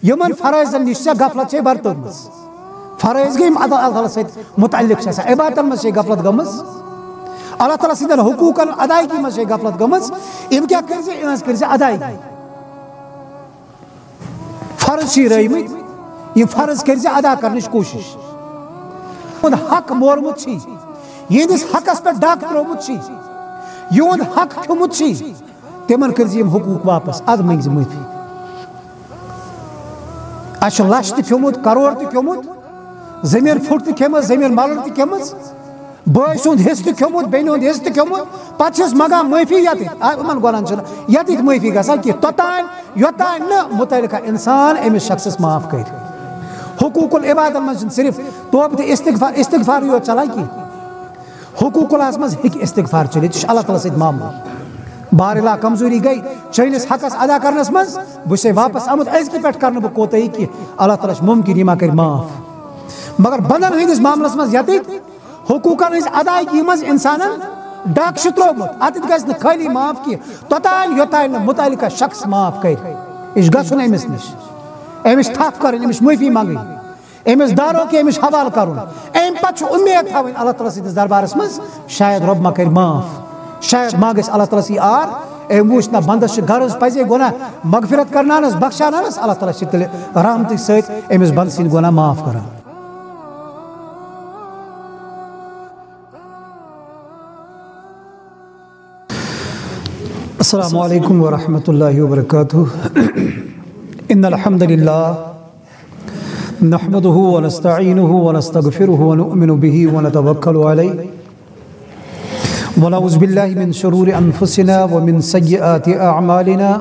یمن فرائضن نش غفلت برتم فرائض گئی اللہ تعالیٰ ست متعلق عبادتن مز غفلت گمز اللہ تعالیٰ سندن حقوقن ادائیگی مز غفلت گمز ام کیا کر ادائیگی فرض رٲیمٕتۍ یہ فرض کر ادا کرنچ کوشش حق مورمت یہندس حقس پہ ڈاک ترومت یہد حق کھومت تمن کر حقوق واپس اد منگ معافی اچھ لچھ تہ کھومت کروڑ تہ کھومت زمین پھٹ تہ کھیمت زمین ملر تہ کھیمت بٲے سُنٛد حصہٕ تہ کھیومت بیٚنہِ ہُنٛد حصہٕ تہ کھیومت پتہٕ چھس منگان معافی یمن گۄنہن چھنہٕ ییٚتِتھ معافی گژھان کینٛہہ توٚتانۍ یوٚتانۍ نہٕ متعلقہ انسان أمِس شخصس معاف کر حقوق العبادن من صرف توبہ تہ استغفار یوت چلان کینٛہہ حقوق اللہ مز ہیٚکہِ استغفار چلِتھ یہ اللہ تعالیٰ سۭتۍ معاملہٕ بارِلا کمزوری گئی چٲنِس حقس ادا کرنس مز بہٕ واپس آمت أزکہِ پٮ۪ٹھ کرنہٕ بہٕ کوتاہی کینٛہہ اللہ تعالیٰ چھُ ممکن یہِ ما کر معاف مگر بندن ہٕنٛدِس معاملس مز ییٚتِتھ حقوقن ہز ادائیگی مز انسان ڈاک ترومت اتھ گژھِ نہٕ خٲلی معاف کینٛہہ توٚتانۍ یوٚتانۍ نہٕ متعلقہ شخص معاف کر یہ گژھُن أمِس نِش أمِس تھپھ کرٕنۍ أمِس معٲفی منگٕنۍ أمِس دارو کہ أمِس حوالہٕ کرُن أمۍ پتہٕ چھُ اُمید تھاوٕنۍ اللہ تعالیٰ سٕنٛدِس دربارس منٛز شاید رۄب ما کر معاف شاید ما گژھِ اللہ تعالیٰ سی آر أمۍ وٕچھ نہ بندس چھِ غرض پزے گۄناہ مغفرت کرناونس بخشاونس اللہ تعالیٰ چھِ تیٚلہِ رحمتٕکۍ سۭتۍ أمِس بنٛدٕ سٕنٛدۍ گۄناہ معاف کران السلام علیکم ورحمۃ اللہ وبرکاتہ ان الحمد للہ نحمده ونستعینه ونستغفره ونؤمن به ونتوکل علیہ ونعوذ باللہ من شرور انفسنا ومن سیئات اعمالنا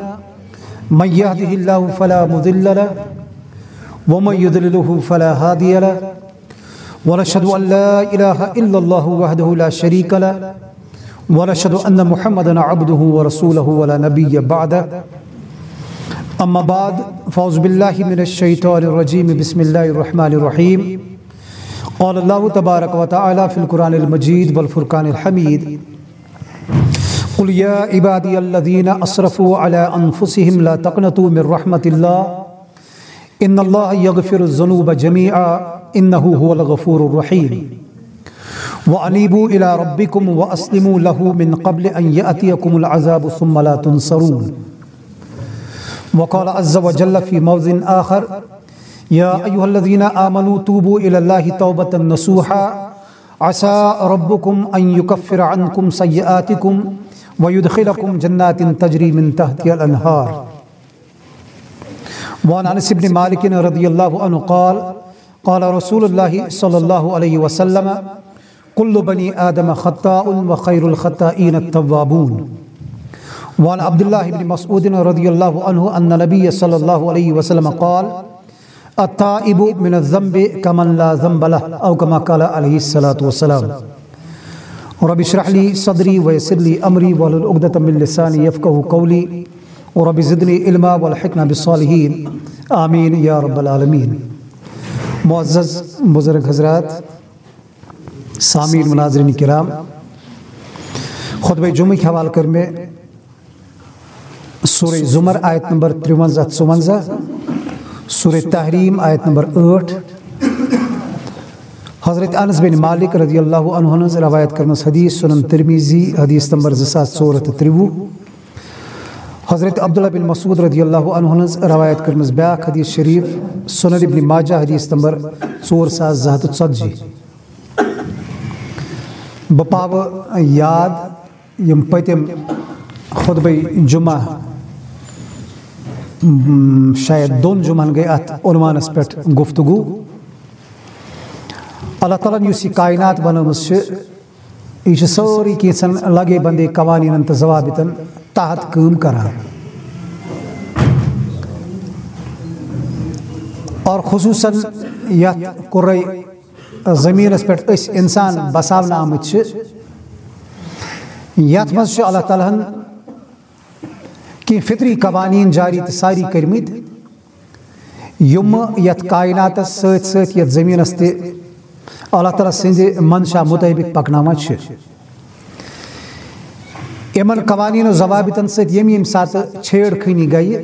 من يهده الله فلا مضل له ومن يضلله فلا هادي له ونشهد ان لا اله الا الله وحده لا شريك له ونشهد أن محمدًا عبده ورسوله ولا نبي بعده أما بعد فأعوذ بالله من الشيطان الرجيم بسم الله الرحمن الرحيم قال الله تبارك وتعالى في القرآن المجيد والفرقان الحميد قل يا عبادي الذين أسرفوا على أنفسهم لا تقنطوا من رحمة الله إن الله يغفر الذنوب جميعا إنه هو الغفور الرحيم وَأَنِيبُوا إِلَىٰ رَبِّكُمْ وَأَسْلِمُوا لَهُ مِنْ قَبْلِ أَنْ يَأْتِيَكُمُ الْعَذَابُ ثُمَّ لَا تُنصَرُونَ وَقَالَ عَزَّ وَجَلَّ فِي مَوْضِعٍ آخَرٍ يَا أَيُّهَا الَّذِينَ آمَنُوا تُوبُوا إِلَى اللَّهِ تَوْبَةً نَصُوحًا عَسَىٰ رَبُّكُمْ أَنْ يُكَفِّرَ عَنْكُمْ سَيِّئَاتِكُمْ وَيُدْخِلَكُمْ جَنَّاتٍ تَجْرِي مِنْ تَحْتِهَا الْأَنْهَارُ وعن أنس بن مالك رضي الله عنه قال قال رسول الله صلى الله عليه وسلم كل بني آدم خطاء وخير الخطائين التوابون وعن عبد الله بن مسعود رضي الله عنه أن النبي صلى الله عليه وسلم قال التائب من الذنب كمن لا ذنب له أو كما قال عليه الصلاة والسلام رب اشرح لي صدري ويسر لي أمري واحلل عقدة من لساني يفقهوا قولي ورب زدني علما والحقنا بالصالحين آمين يا رب العالمين معزز بزرگ حضرات سامعین مناظرین کرام خطبہ جمعہ کے حوالہ کر میں سورہ زمر آیت نمبر 53-54 سورہ تحریم آیت نمبر 8 حضرت انس بن مالک رضی اللہ عنہ نے روایت کرمس حدیث سنن ترمذی حدیث نمبر 2493 حضرت عبداللہ بن مسعود رضی اللہ عنہ نے روایت کرمس بیاکھ حدیث شریف سنن ابن ماجہ حدیث نمبر 4240 بپاو یاد یم پتم خطبہ جمعہ شاید دون جمعن گئی ات عنوانس پہ گفتگو اللہ تعالیٰ اس کائنات بنامس یہ سوری کینچن لگے بندے قوانین تو ضوابطن تحت کام کران اور خصوصاً یت قرۂ زمینس پہ انسان بساونہ آمت یت مز اللہ تعالیٰ کی فطری قوانین جاری تو ساری کرمت یم یت کائنات ست ست یت زمینس تہ اللہ تعالیٰ سند منشا مطابق پکناوان یمن قوانین و ضوابطن ست یم یم سات چھیڑ خانی گئی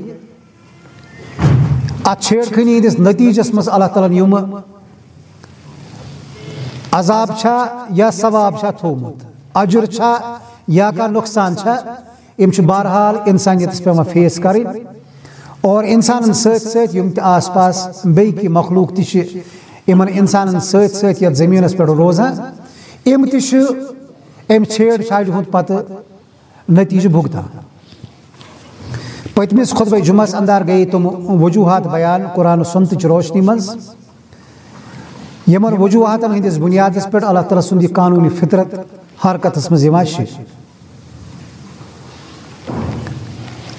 ات چھیڑ خانی ہندس نتیجس مز اللہ تعالیٰ یم عذاب چھا یا ثواب چھا تھومت اجر چھا یا کا نقصان چھا یم چھ بہرحال انسانیت پیوان فیس کریں اور انسان ست ست یم تہ آس پاس بیکی مخلوق تہ یمن انسان ست ست یت زمینس پہ روزان یم تہ ام چھیڑ چھاڑ ہند پتہ نتیجہ بھگتا پتمس خطبہ جمعہ اندر گئی تم وجوہات بیان قرآن و سنت روشنی مز یمن وجوہاتن ہندس بنیادس پہ اللہ تعالیٰ سند یہ قانونی فطرت حرکتس مز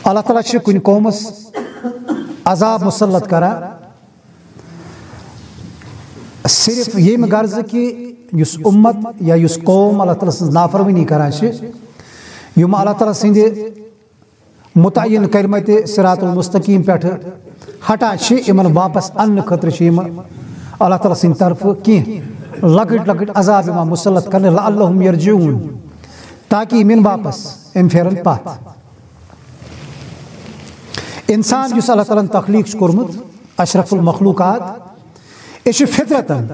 اللہ تعالیٰ کن قومس عذاب مسلط کران صرف یم غرض کہ اس امت یا اس قوم اللہ تعالیٰ سن نافرمانی کران یم اللہ تعالیٰ سند متعین کرمت صراط المستقیم پہ ہٹان یمن واپس ان خطر اللہ تعالیٰ سن طرف کی لکٹ لکٹ عذاب مسلط کرنے لعلہم یرجعون تاکہ من واپس ام پھیرن پات انسان جس اللہ تعالیٰ تخلیق کورمت اشرف المخلوقات یہ فطرتن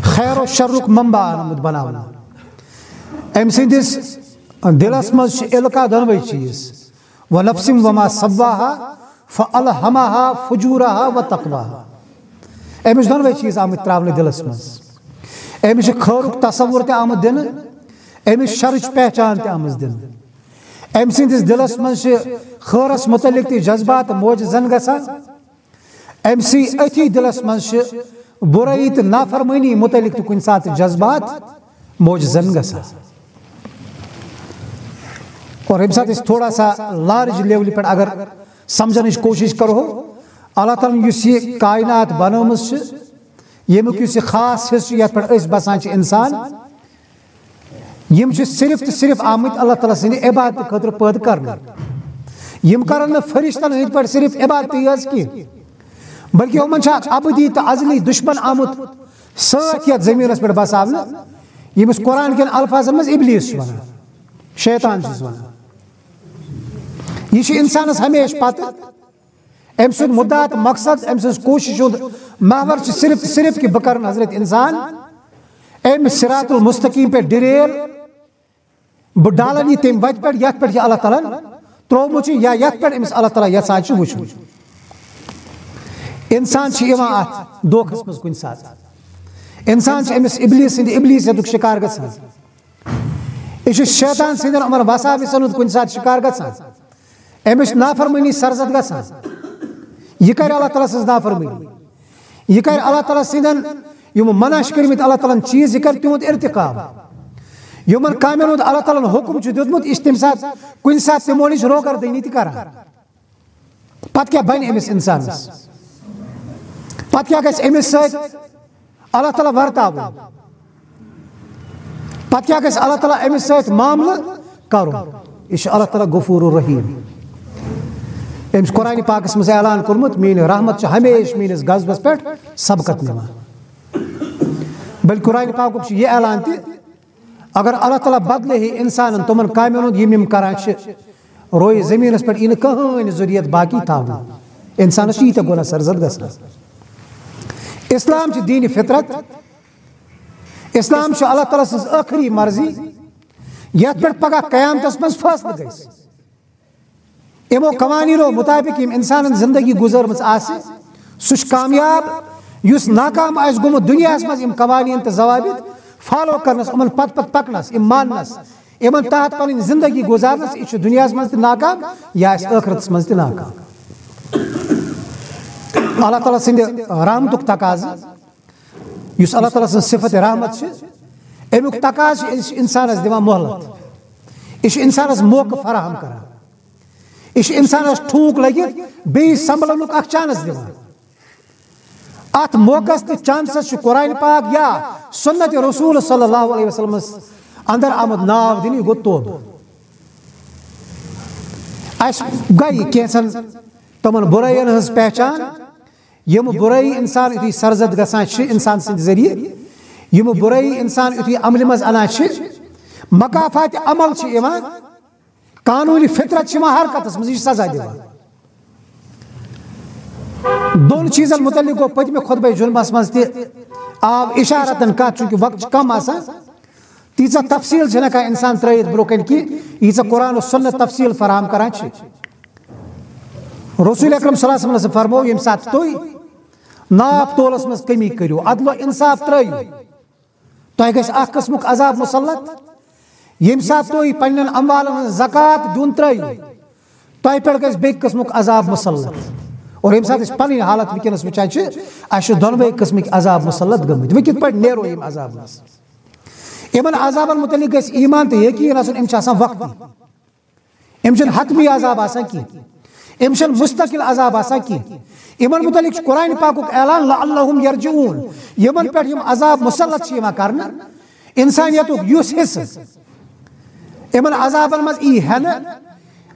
خیر و شرک منبع آمد بناونا ام سندس دلس مز علقہ دنوی چیز ونفس وما سواها فالهمها فجورها وتقواها امس دنوی چیز آمد تراؤن دلس مز امس خیرک تصور تہ آمد دن امس شرچ پہچان تہ آمد دن ام سندس دلس مز خیرس متعلق تہ جذبات موج زن گسان ام سی اتھی دلس مز برائی تہ نافرمانی متعلق تہ کن سات جذبات موج زن گسان اور ام سات تھوڑا سا لارج لیول پہ اگر سمجھنے کی کوشش کرو اللہ تعالیٰ اس یہ کائنات بنومس یمیک اس خاص حصہ یت پہ بسان انسان یم صرف تو صرف آمت اللہ تعالیٰ سند عبادت خاطر پید کرنا یم کرن فرشتن ہند پہ صرف عبادت یز کی بلکہ یمن ابدی تو ازلی دشمن آمت ست یت زمینس پہ بساونا یمس قرآن کن الفاظن مز ابلیس ونان شیطان ونان یہ انسانس ہمیشہ پتہ ام سند مدعات مقصد ام سن کوشش محور صرف صرف کہ بہ کر حضرت انسان ام صراط المستقیم پہ ڈریل بہ ڈالن یہ تم وت پہ یت پہ اللہ تعالیٰ ترومت یا یت پہ امس اللہ تعالیٰ یژھان وچھن انسان ات دھوکھس مز کن سات انسان امس ابلیس سند ابلیسیتک شکار گژھان یہ شیطان سندن امر وساوسن ہند کن سات شکار گژھان امس نافرمانی سرزد گژھان یہ کر اللہ تعالیٰ سز نافرمانی یہ کر اللہ تعالیٰ سندن یم منع کرمت اللہ تعالیٰ چیز یہ کر تہد ارتکاب یمن کامن ہند اللہ تعالیٰ حکم دیتمت یہ تمہ سات کن سات تمو نش روگردانی تہ کران پتہ کیا بن امس انسانس پتہ کیا گژھِ امس ست اللہ تعالیٰ ورتاون پتہ کیا گژھِ اللہ تعالیٰ امس ست معاملہ کرن یہ اللہ تعالیٰ غفور الرحیم امس قرآن پاکس مز اعلان کورمت میری رحمت ہمیشہ میرس غضبس پہ سبقت نوان بلکہ قرآن پاک یہ اعلان تہ اگر اللہ تعالیٰ بدلے ہی انسان تمن کامن ہند یم کران روی زمینس پہ یہ کہین ضروریت باقی تھاؤن انسانس یہ گناہ سرزد گژھان اسلام دین فطرت اسلام اللہ تعالیٰ سز آخری مرضی یت پہ پگہ قیامتس مز فیصلہ گژھِ امو قوانینو مطابق یم انسان زندگی گزرمز سہ کامیاب اس ناکام آس گومت دنیا مز ام قوانین تو ضوابط فالو کرنس ان پت پت پکنس ام ماننس ان تحت پن زندگی گزارنس یہ دنیا مز تہ ناکام یا ٲخرتس مز تہ ناکام اللہ تعالیٰ سند رحمتک تقاض اس اللہ تعالیٰ سن صفت رحمت امیک تقاض انسانس دِوان مہلت یہ انسانس موقع فراہم کران یہ انسانس ٹھونک لگت بیس سنبھلنک اخ چانس دِوان ات موقع تہ چانسس قرآن پاک یا سنت رسول صلی اللہ علیہ وسلم اندر آمد ناو دن یہ گو توبہ اس گئی کینسن تمن برائین ہز پہچان یم برائی انسان یتھی سرزد گژھان انسان سند ذریعہ یم برائی انسان یتھی عمل مز انان مقافات عمل قانونی فطرت حرکتس مز سزا دِوان دون چیزن متعلق گو پتمہ خطبہ جمعس مز تہ آو اشارتن کت چونکہ وقت کم آسان تیژا تفصیل چھنہ کانٛہہ انسان ترٲیِتھ برونٛہہ کن کی ییژا قرآن و سنت تفصیل فراہم کران چھ رسول اکرم صلی اللہ علیہ وسلم فرمو یم سات تُہۍ ناپ تولس مز کمی کٔرِو عدل و انصاف ترٲیِو تۄہہِ گژھِ اکھ قسمُک عذاب مسلط یم سات تُہۍ پننٮ۪ن اموالن ہٕنٛز زکات دیُن ترٲیِو تۄہہِ پٮ۪ٹھ گژھِ بیٚیہِ قسمُک عذاب مسلط اور یم سات أسۍ پنٕنۍ حالت ونکیٚنس وٕچھان چھِ اَسہِ چھِ دۄنوَے قسمٕکۍ عذاب مسلط گٔمٕتۍ وۄنۍ کِتھ پٲٹھۍ نیرو یم عذاب منٛز یمن عذابن متعلق گژھِ ایمان تہٕ یقیٖن آسُن یِم چھِ آسان وقتی یِم چھِنہٕ حتمی عذاب آسان کینٛہہ یِم چھِنہٕ مستقل عذاب آسان کینٛہہ یمن متعلق چھُ قرآن پاکُک اعلان لعلہم یرجعون یمن پٮ۪ٹھ یِم عذاب مسلط چھِ یِوان کرنہٕ انسانیتُک یُس حصہٕ یمن عذابن منٛز ای ہٮ۪نہٕ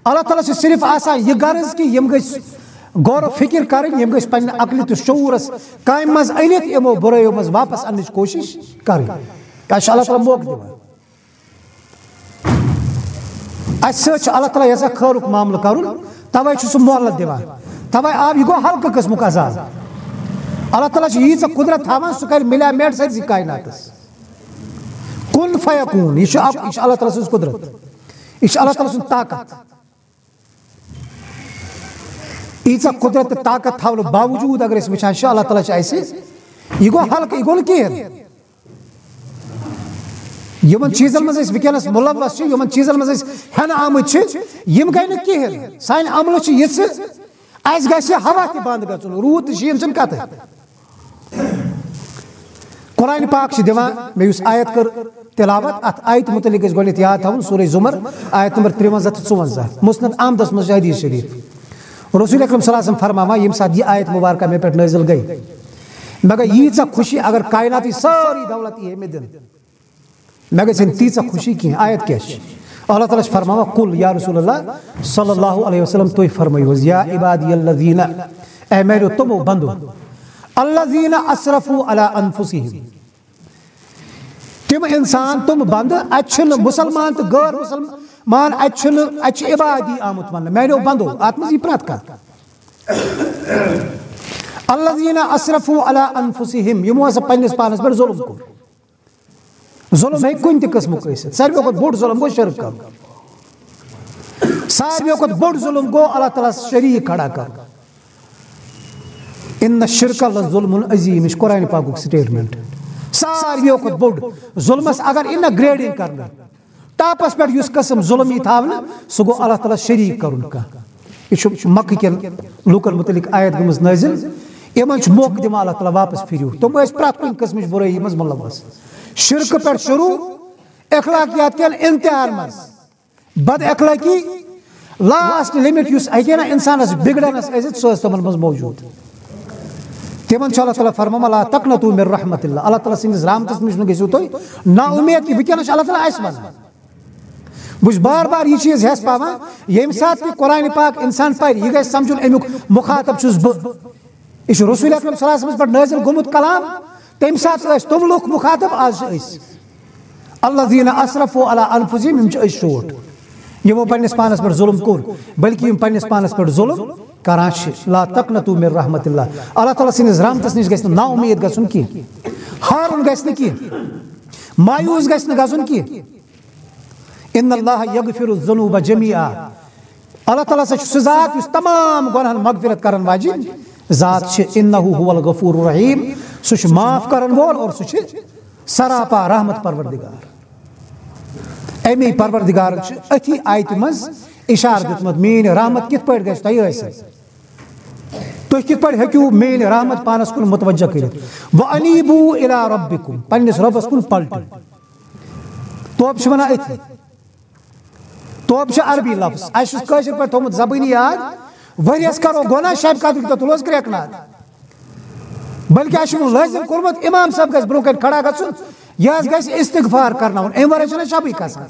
اللہ تعالیٰ چھُ صرف آسان یہِ غرض کہِ یِم گٔژھۍ غور و فکر کرٕنۍ یِم گٔژھۍ پننہِ عقلہِ تہٕ شعوٗرس کامہِ منٛز أنِتھ یِمو بُرٲیو منٛز واپس اننٕچ کوٗشش کرٕنۍ اَسہِ چھُ اللہ تعالیٰ موقعہٕ دِوان اَسہِ سۭتۍ چھُ اللہ تعالیٰ یژھان خٲرُک معاملہٕ کرُن توے چھُ سُہ مہلت دِوان توے آو یہِ گوٚو ہلکہٕ قٕسمُک عذاب اللہ تعالیٰ چھُ ییٖژاہ قُدرت تھاوان سُہ کرِ مِلیٛا میٹ سٲرسٕے کایناتس کُن فیکوٗن یہِ چھُ اللہ تعالیٰ سٕنٛز قُدرت یہِ چھُ اللہ تعالیٰ سُنٛد طاقت ییٖژاہ قُدرت تہٕ طاقت تھاونہٕ باوجوٗد اگر أسۍ وٕچھان چھِ اللہ تعالیٰ چھُ اَسہِ یہِ گوٚو ہلکہٕ یہِ گوٚو نہٕ کِہیٖنۍ یمن چیزن منٛز أسۍ ونکیٚنس مُلوث چھِ یمن چیزن منٛز أسۍ ہٮ۪نہٕ آمٕتۍ چھِ یِم گٔے نہٕ کِہیٖنۍ سانہِ عملہٕ چھِ یِژھٕ اَسہِ گژھِ ہوا تہِ بنٛد گژھُن روٗد تہٕ شیٖن چھِنہٕ کتھٕے قرآن پاک چھِ دِوان مےٚ یُس آیت کٔر تلاوت اتھ آیتہِ متعلق گژھِ گۄڈنٮ۪تھ یاد تھاوُن سورہ زمر آیت نمبر 53 تہٕ 54 مسند احمدس منٛز چھِ حدیث شریٖف رسول اکرم صلی اللہ علیہ وسلم فرماوان ییٚمہِ ساتہٕ یہِ آیت مُبارکہ مےٚ پٮ۪ٹھ نٲزِل گٔے مےٚ گٔے ییٖژاہ خوشی اگر کایناتٕچ سٲرٕے دولت یی ہے مےٚ دِنہٕ مےٚ گژھِ نہٕ تیٖژاہ خوشی کینٛہہ آیت کیٛاہ چھِ اللہ تعالیٰ چھُ فرماوان قُل یا رسول اللہ صلی اللہ علیہ وسلم تُہۍ فرمٲیِو حظ یا عبادی الذین اے میرو تِمو بندو الذین اسرفوا علی انفسہم تِم انسان تِم بندٕ اتہِ چھُنہٕ مُسلمان تہٕ غٲر مُسلمان اتہِ چھُ عبادی آمُت وننہٕ میانیو بندو اتھ منٛز یی پرٛٮ۪تھ کانٛہہ الذین اسرفوا علی انفسہم یِمو ہسا پننِس پانس پٮ۪ٹھ ظُلم کوٚر ظلم ہیٚکہِ کُنہِ تہِ قٕسمُک ٲسِتھ ساروٕے کھۄتہٕ بوٚڑ ظلم گوٚو شرک کرُن ساروٕے کھۄتہٕ بوٚڑ ظلم گوٚو اللہ تعالیٰ ہس شریٖک کھڑا کرُن اِنَّ الشِّرْکَ لَظُلْمٌ عَظیٖم یہِ چھُ قرآنِ پاکُک سٹیٹمنٹ ساروٕیو کھۄتہٕ بوٚڑ ظُلمس اگر یی نہ گریڈنگ کرنہٕ ٹاپس پٮ۪ٹھ یُس قٕسم ظُلم یی تھاونہٕ سُہ گوٚو اللہ تعالیٰ شریٖک کرُن کانٛہہ یہِ چھُ مکہٕ کٮ۪ن لُکن متعلق آیت گٔمٕژ نٲزِل یِمن چھُ موقعہٕ دِوان اللہ تعالیٰ واپس پھِرِو تِم ٲسۍ پرٛٮ۪تھ کُنہِ قٕسمٕچ بُرٲیی منٛز مُلوث شرکہٕ پٮ۪ٹھ شروٗع اخلاقیات کٮ۪ن انتہاہن منٛز بد اخلٲقی لاسٹ لِمٹ یُس ہیٚکہِ نہ انسانس بِگڑنس ٲسِتھ سۄ ٲس تِمن منٛز موجوٗد تِمن چھُ اللہ تعالیٰ فرماوان لا تقنطوا من رحمت اللہ اللہ تعالیٰ سٕنٛدِس رحمتس منٛز مہ گٔژھِو تُہۍ نا اُمید کہِ ونکیٚنس چھُ اللہ تعالیٰ اَسہِ ونان بہٕ چھُس بار بار یہِ چیٖز ہٮ۪س پاوان ییٚمہِ ساتہٕ تہِ قرآنِ پاک انسان پرِ یہِ گژھِ سمجھُن امیُک مُخاطب چھُس بہٕ یہِ چھُ رسول اکرم صلی اللہ علیہ وسلمس پٮ۪ٹھ نٲزِل گوٚمُت کلام تمہِ ساتہٕ ٲسۍ تِم لُکھ مُخاطب آز چھِ أسۍ الذین اسرفوا علی انفسہم یِم چھِ أسۍ شوٹ یِمو پننِس پانس پٮ۪ٹھ ظُلم کوٚر بلکہِ یِم پننِس پانس پٮ۪ٹھ ظُلم کران چھِ لا تقنطوا من رحمت اللہ اللہ تعالیٰ سٕنٛدِس رحمتس نِش گژھِ نہٕ نا اُمید گژھُن کینٛہہ ہارُن گژھِ نہٕ کینٛہہ مایوٗس گژھِ نہٕ گژھُن کینٛہہ اِنَّ اللّٰهَ یغفِرُ الذُّنوٗبَ جَمِیعًا اللہ تعالیٰ ہسا چھُ سُہ ذات یُس تمام گۄنہن مغفرت کرن واجِنۍ ذات چھِ اِنَّهُ هُوَ الغفوٗرُ الرحیٖم سُہ چھُ معاف کرن وول اور سُہ چھُ سراپا رحمت پروردگار امی پروردگارن چھُ أتھی آیتہِ منٛز اِشارٕ دیُتمُت میٲنۍ رحمت کِتھ پٲٹھۍ گژھِ تۄہہِ ٲسِتھ تُہۍ کِتھ پٲٹھۍ ہیٚکِو میٲنۍ رحمت پانس کُن متوجہ کٔرِتھ وَأَنیٖبوٗ إِلَىٰ رَبِّکُم پننِس رۄبس کُن پلٹِو توبہٕ چھِ ونان أتھی توبہٕ چھُ عربی لفظ اَسہِ چھُس کٲشِر پٲٹھۍ تھوٚومُت زبٲنی یاد ؤریس کرو گۄناہ شب قدرٕکۍ دۄہ تُلوس گرٛٮ۪کہٕ ناد بلکہِ اَسہِ چھُ لٲزِم کوٚرمُت اِمام صٲب گژھِ برونٛہہ کَنہِ کھڑا گژھُن یہِ حظ گژھِ استغفار کرناوُن اَمہِ ورٲے چھُنہٕ شبٕے کھسان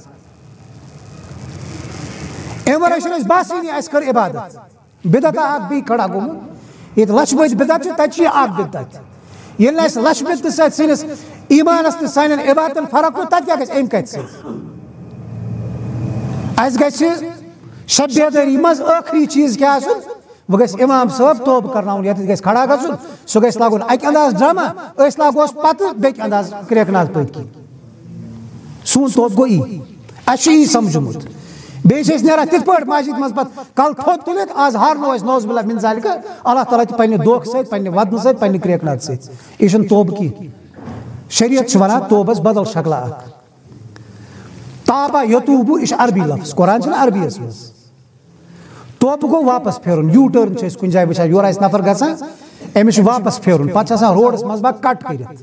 اَمہِ ورٲے چھُنہٕ اَسہِ باسٲنی اَسہِ کٔر عبادت بِدعتا اکھ بیٚیہِ کھڑا گوٚمُت ییٚتہِ لچھِ بٔدۍ بِدعت چھِ تَتہِ چھِ یہِ اکھ بِدعت ییٚلہِ نہٕ اَسہِ لچھِ بِدعتہٕ سۭتۍ سٲنِس ایٖمانس تہٕ سانٮ۪ن عبادتن فرق روٗد تَتہِ کیٛاہ گژھِ اَمہِ کَتھِ سۭتۍ اَسہِ گژھِ شب بیدٲری منٛز ٲخری چیٖز کیٛاہ آسُن وہ گژھِ امام صٲب توبہٕ کرناوُن ییٚتٮ۪تھ گژھِ کھڑا گژھُن سُہ گژھِ لاگُن اَکہِ انداز ڈرامہ أسۍ لاگوس پتہٕ بیٚکہِ انداز کرٛیکہٕ ناز پٔتۍ کِنۍ سون توبہٕ گوٚو یی اَسہِ چھُ یی سمجھمُت بیٚیہِ چھِ أسۍ نیران تِتھ پٲٹھۍ مسجد منٛز پتہٕ کلہٕ تھوٚد تُلِتھ آز ہارنو أسۍ نوز باللہ من ذالِکہ اللہ تعالیٰ تہِ پننہِ دھوکہٕ سۭتۍ پننہِ ودنہٕ سۭتۍ پننہِ کرٛیکہٕ ناتہٕ سۭتۍ یہِ چھُنہٕ توبہٕ کینٛہہ شریعت چھُ ونان توبس بدل شکلہ اکھ تابا یتوبو یہِ چھُ عربی لفظ قرآن چھُنہ عربی یس منٛز توبہٕ گوٚو واپس پھیرُن یوٗ ٹٲرن چھِ أسۍ کُنہِ جایہِ وٕچھان یورٕ آسہِ نفر گژھان أمِس چھُ واپس پھیرُن پتہٕ چھُ آسان روڈس منٛز با کٹ کٔرِتھ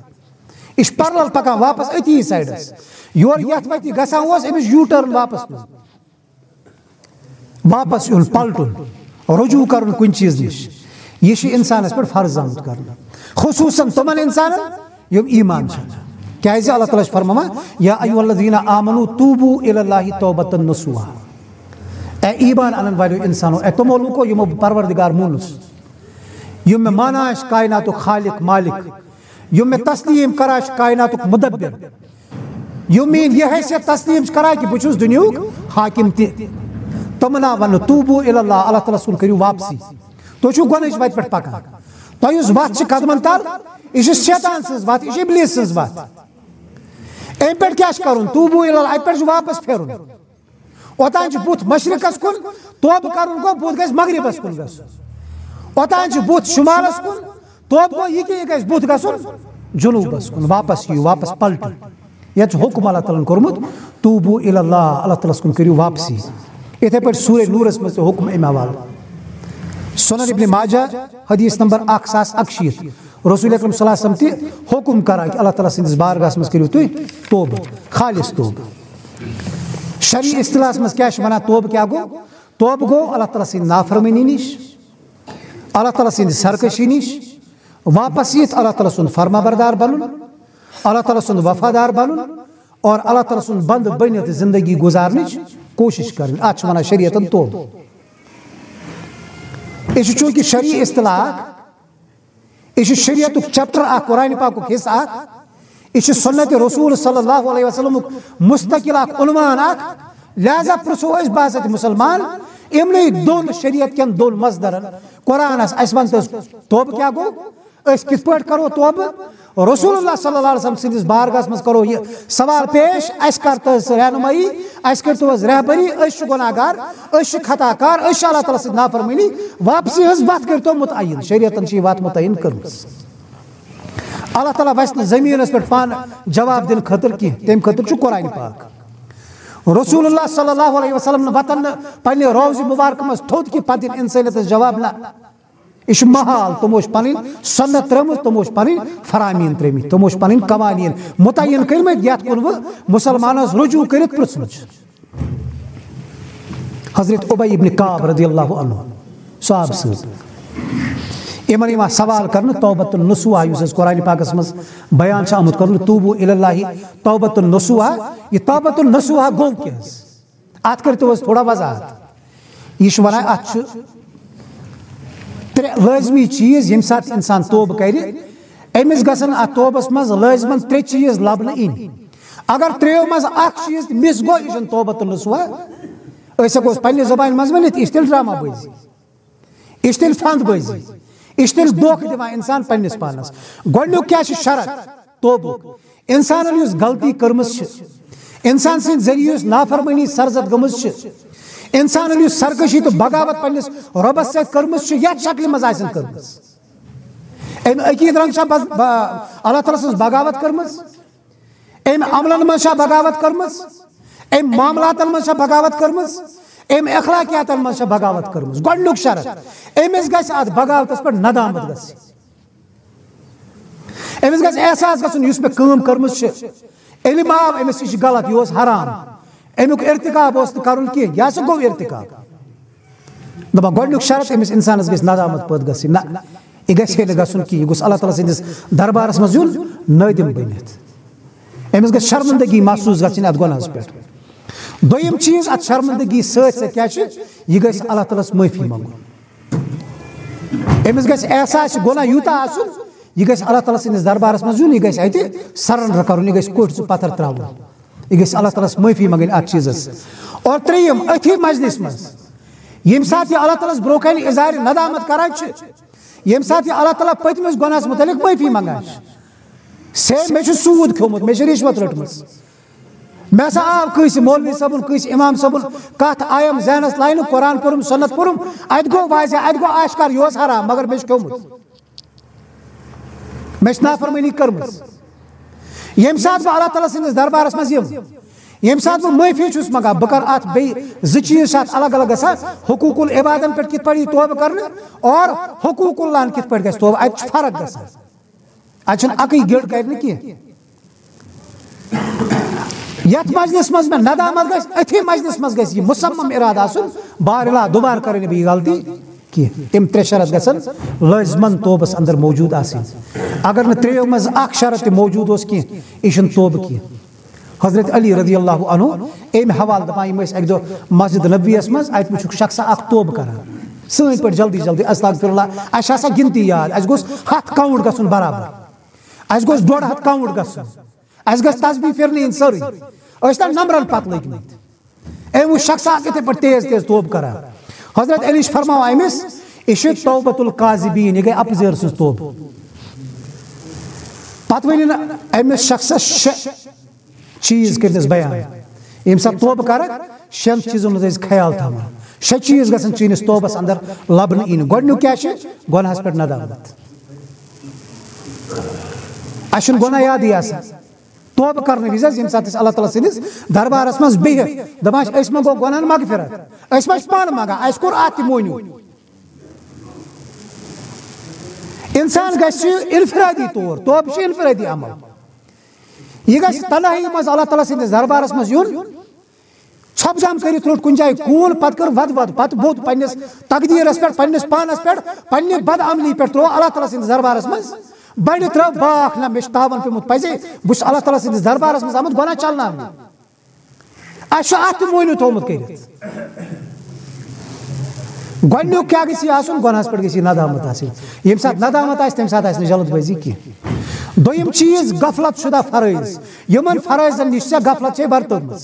یہِ چھُ پرلل پکان واپس أتی سایڈس یورٕ یتھ وتہِ یہِ گژھان اوس أمِس یوٗ ٹٲرن واپس یُن پلٹُن رجوع کرُن کُنہِ چیٖز نِش یہِ چھُ انسانس پٮ۪ٹھ فرض آمُت کرنہٕ خصوٗصن تِمن انسانن یِم ایمان چھِ کیازِ اللہ تعالیٰ چھُ فرماوان یا ایُّہا الذیٖنَ آمنوٗ توٗبوٗ اِلی اللہِ توبۃ نصوحا اے ایمان انن والیو انسانو اے تِمو لوٗکو یِمو بہٕ پروردگار مونُس یِم مےٚ مانان چھِ کایناتُک خالق مالک یِم مےٚ تسلیٖم کران چھِ کایناتُک مُدبر یِم میٲنۍ یہِ حیثیت تسلیٖم چھِ کران کہِ بہٕ چھُس دُنیہُک حاکم تہِ تِمن آو وننہٕ توٗبوٗ اِلی اللہ اللہ تعالیٰ سُنٛد کٔرِو واپسی تُہۍ چھِو گۄنہٕچ وتہِ پٮ۪ٹھ پکان تۄہہِ یُس وتھ چھِ قدمن تل یہِ چھِ شیطان سٕنٛز وتھ یہِ چھِ ابلیٖس سٕنٛز وتھ امہِ پٮ۪ٹھ کیٛاہ چھُ کرُن توٗبوٗ اِلی اللہ اَتہِ پٮ۪ٹھ چھُ واپس پھیرُن اوٚتانۍ چھُ بُتھ مشرقس کُن توبہٕ کرُن گوٚو بُتھ گژھِ مغربس کُن گژھُن اوٚتانۍ چھُ بُتھ شُمالس کُن توبہٕ گوٚو یہِ کہِ یہِ گژھِ بُتھ گژھُن جنوٗبس کُن واپس یِیِو واپس پلٹِو ییٚتہِ چھُ حُکم اللہ تعالیٰ ہن کوٚرمُت توٗبوٗ اِلی اللہ اللہ تعالیٰ ہس کُن کٔرِو واپسی یِتھے پٲٹھۍ سورہ نوٗرس منٛز تہِ حُکم امہِ حوالہٕ سُنن ابن ماجہ حدیث نمبر 1061 رسول اکرم صلی اللہ علیہ وسلم تہِ حُکم کران کہ اللہ تعالیٰ سٕنٛدِس بارگاہس منٛز کٔرِو تُہۍ توبہٕ خالص توبہٕ شرعی اصطلاحس منٛز کیٛاہ چھِ ونان توبہٕ کیٛاہ گوٚو توبہٕ گوٚو اللہ تعالیٰ سٕنٛدِ نافرمٲنی نِش اللہ تعالیٰ سٕنٛدِ سرکشی نِش واپس یِتھ اللہ تعالیٰ سُنٛد فرما بردار بنُن اللہ تعالیٰ سُنٛد وفادار بنُن اور اللہ تعالیٰ سُنٛد بنٛدٕ بٔنِتھ زندگی گُزارنٕچ کوٗشش کرٕنۍ اتھ چھِ ونان شریعتن توبہٕ یہِ چھُ چوٗنٛکہِ شرعی اصطلاح اکھ یہِ چھُ شریعتُک چیپٹر اکھ قرآنہِ پاکُک حصہٕ اکھ یہِ چھُ سنت رسول صلی اللہ علیہ وسلمُک مستقل اکھ عنوان اکھ لہذا پرژھو أسۍ بحثت مسلمان یِمنٕے دۄن شریعت کٮ۪ن دۄن مصدرن قرآنس اسہِ ون تہٕ توبہٕ کیٛاہ گوٚو أسۍ کِتھ پٲٹھۍ کرو توبہٕ رسول اللہ صلی اللہ علیہ وسلم سٕنٛدِس بارگاہس منٛز کرو یہِ سوال پیش اسہِ کر تو حظ رہنمٲیی اسہِ کٔرتو حظ رہبری أسۍ چھِ گۄناہ گار أسۍ چھِ خطا کار أسۍ چھِ اللہ تعالیٰ سٕنٛدۍ نافرمٲنی واپسی ہٕنٛز وتھ کٔرتو مُتعین شریعتن چھِ یہِ وتھ مُتعین کٔرمٕژ اللہ تعالیٰ وسہِ نہٕ زٔمیٖنس پٮ۪ٹھ پانہٕ جواب دِنہٕ خٲطرٕ کینٛہہ تمہِ خٲطرٕ چھُ قرآنہِ پاک رسول اللہ صلی اللہ علیہ وسلم وتن نہٕ پننہِ روزِ مُبارکہٕ منٛز تھوٚد کہِ پتہٕ دِنۍ انسٲنیتس جواب نہ یہِ چھُ محال تِمو چھِ پنٕنۍ سنت ترٲومٕژ تِمو چھِ پنٕنۍ فرامین ترٲومٕتۍ تِمو چھِ پنٕنۍ قوانین مُتعین کٔرمٕتۍ یتھ کُن وۄنۍ مُسلمانس رجوع کٔرِتھ پرژھمُت چھُ حضرت ابی ابن کعب رضی اللہ عنہ صحابہٕ صٲب یِمن یِوان سوال کرنہٕ توبۃ النصوحا یُس اَسہِ قرآنہِ پاکس منٛز بیان چھُ آمُت کرنہٕ توٗبوٗ اِلی اللہ توبۃ النصوحا یہِ توبۃ النصوحا گوٚو کیٛاہ حظ اتھ کٔرتو حظ تھوڑا وضاحت یہِ چھُ ونان اتھ چھُ ترٛےٚ لٲزمی چیٖز ییٚمہِ ساتہٕ انسان توبہٕ کرِ أمِس گژھن اتھ توبس منٛز لٲزمن ترٛےٚ چیٖز لبنہٕ یِنۍ اگر ترٛیو منٛز اکھ چیٖز تہِ مِس گوٚو یہِ چھُنہٕ توبۃ النصوحا أسۍ ہٮ۪کو پننہِ زبانہِ منٛز ؤنِتھ یہِ چھِ تیٚلہِ ڈرامہ بٲزی یہِ چھِ تیٚلہِ فنٛد بٲزی یہِ چھِ تیٚلہِ دھوکہٕ دِوان انسان پننِس پانس گۄڈنیُک کیٛاہ چھُ شرط توبُک انسانن یُس غلطی کٔرمٕژ چھِ انسان سٕنٛدِ ذٔریعہٕ یُس نافرمٲنی سرزد گٔمٕژ چھِ انسانن یُس سرکشی تہٕ بغاوت پننِس رۄبس سۭتۍ کٔرمٕژ چھِ یتھ شکلہِ منٛز آسن کٔرمٕژ امہِ عقیٖد رنٛگ چھا اللہ تعالیٰ سٕنٛز بغاوت کٔرمٕژ امہِ عملن منٛز چھا بغاوت کٔرمٕژ امہِ معاملاتن منٛز چھا بغاوت کٔرمٕژ امہِ اخلاقیاتن منٛز چھا بغاوت کٔرمٕژ گۄڈنیُک شرط أمِس گژھِ اتھ بغاوتس پٮ۪ٹھ ندامت گژھٕنۍ أمِس گژھِ احساس گژھُن یُس مےٚ کٲم کٔرمٕژ چھِ علم آو أمِس یہِ چھِ غلط یہِ اوس حرام امیُک ارتکاب اوس نہٕ کرُن کینٛہہ یہِ ہسا گوٚو ارتکاب دپان گۄڈنیُک شرط أمِس انسانس گژھِ ندامت پٲدٕ گژھٕنۍ نہ یہِ گژھِ ہے نہٕ گژھُن کینٛہہ یہِ گوٚژھ اللہ تعالیٰ سٕنٛدِس دربارس منٛز یُن نٲدِم بٔنِتھ أمِس گژھِ شرمندگی محسوٗس گژھٕنۍ اتھ گۄنہس پٮ۪ٹھ دوٚیِم چیٖز اتھ شرمندگی سۭتۍ سۭتۍ کیٛاہ چھُ یہِ گژھِ اللہ تعالیٰ ہس معٲفی منٛگُن أمِس گژھِ احساس چھُ گۄناہ یوٗتاہ آسُن یہِ گژھِ اللہ تعالیٰ سٕنٛدِس دربارس منٛز یُن یہِ گژھِ اتہِ سرنڈر کرُن یہِ گژھِ کوٚٹھۍ ژٕ پتھر تراوُن یہِ گژھِ اللہ تعالیٰ ہس معٲفی منٛگٕنۍ اتھ چیٖزس اور ترٛیٚیِم أتھی مجلس منٛز یم سات یہ اللہ تعالیٰ برو کن اظہار ندامت کران یم سات یہ اللہ تعالیٰ پتمس گناہس متعلق معافی منگان سے مے سود کھومت مے رشوت رٹمس مے سا آو کس مولوی صبن کس امام صبن کت آیم ذہنس لائن قرآن پورم سنت پورم ات گو واضح ات گو آشکار یہ حرام مگر مے کھومت مے نافرمانی کرمس یم سات بہ اللہ تعالیٰ سندس دربارس مز یم سات بہ معافی چھس منگان بہ کر ات بی چیز الگ الگ گژھان حقوق العبادن پہ کت پہ توبہ کرنے اور حقوق اللہ کت پہ گژھِ توبہ ات فرق گژھان ات اکی گیڑ کرنے کی یت مجلس مز میں ندامت گژھِ اتھی مجلس مز گژھِ یہ مصمم ارادہ آسن بارلا دوبارہ کرنے بھی غلطی کی تم ترے شرط گژھن لازمن توبس اندر موجود آسن اگر نہ تریو مز اخ شرط موجود اس کی یہ چھن توبہ کی حضرت علی رضی اللہ عنہ ام حوالہ دپان یم اک دو مسجد نبویس مز ات وچھ شخص اخ توبہ کران سن پہ جلدی جلدی استغفر اللہ اس ہسا گنتی یاد اس گوس ہتھ کاؤنٹ گژھن برابر اس گوس 1.5 کاؤنٹ گژھن اس گژھِ تسبیح پھرنی ان سٲرٕے اس تا نمبرن پتہ لٔگمٕتۍ ام شخص اخ اتھے پہ تیز تیز توبہ کران حضرت علی فرماو امس یہ توبۃ القاذبین یہ گئی اپزیر سن توبہ پتہ ونی امس شخص چیز کرنس بیان یم سات توبہ کرک 6 چیزن مز خیال تھامان 6 چیز گژھن چینس توبس اندر لبنہ این گۄڈنیُک کیا گناہس پہ ندامت اس گناہ یادی آسان توبہ کرنے وز یم سات اللہ تعالیٰ سندس دربارس مز بہت دپان اس منگو گناہن مغفرت اس مز پان منگان اس کور ات مونیو انسان گژھِ انفرادی طور توبہ انفرادی عمل یہ گژھِ تنہائی مز اللہ تعالیٰ سندس دربارس مز یون ژھۄپ جام کرتھ روٹ کن جائے کون پتہ کر ود ود پتہ بوت پنس تقدیرس پہ پنس پانس پہ پنہ بد عملی پہ ترو اللہ تعالیٰ سندس دربارس مز بڑ ترو باخ نہ مے تاون پیمت پزے بس اللہ تعالیٰ سندس دربارس مز آمت گناہ چلنا اس ات مونیو تھومت کرت گۄڈنیُک کیا گژھِ آسُن گناہس پہ گژھِ ندامت آسٕنۍ ییٚمہِ ساتہٕ ندامت آسہِ تمہِ ساتہٕ آسہِ نہٕ جلد بٲزی کینٛہہ دوٚیِم چیٖز غفلت شدہ فرٲیض یمن فرٲیضن نش ژےٚ غفلت چھے برتٲومٕژ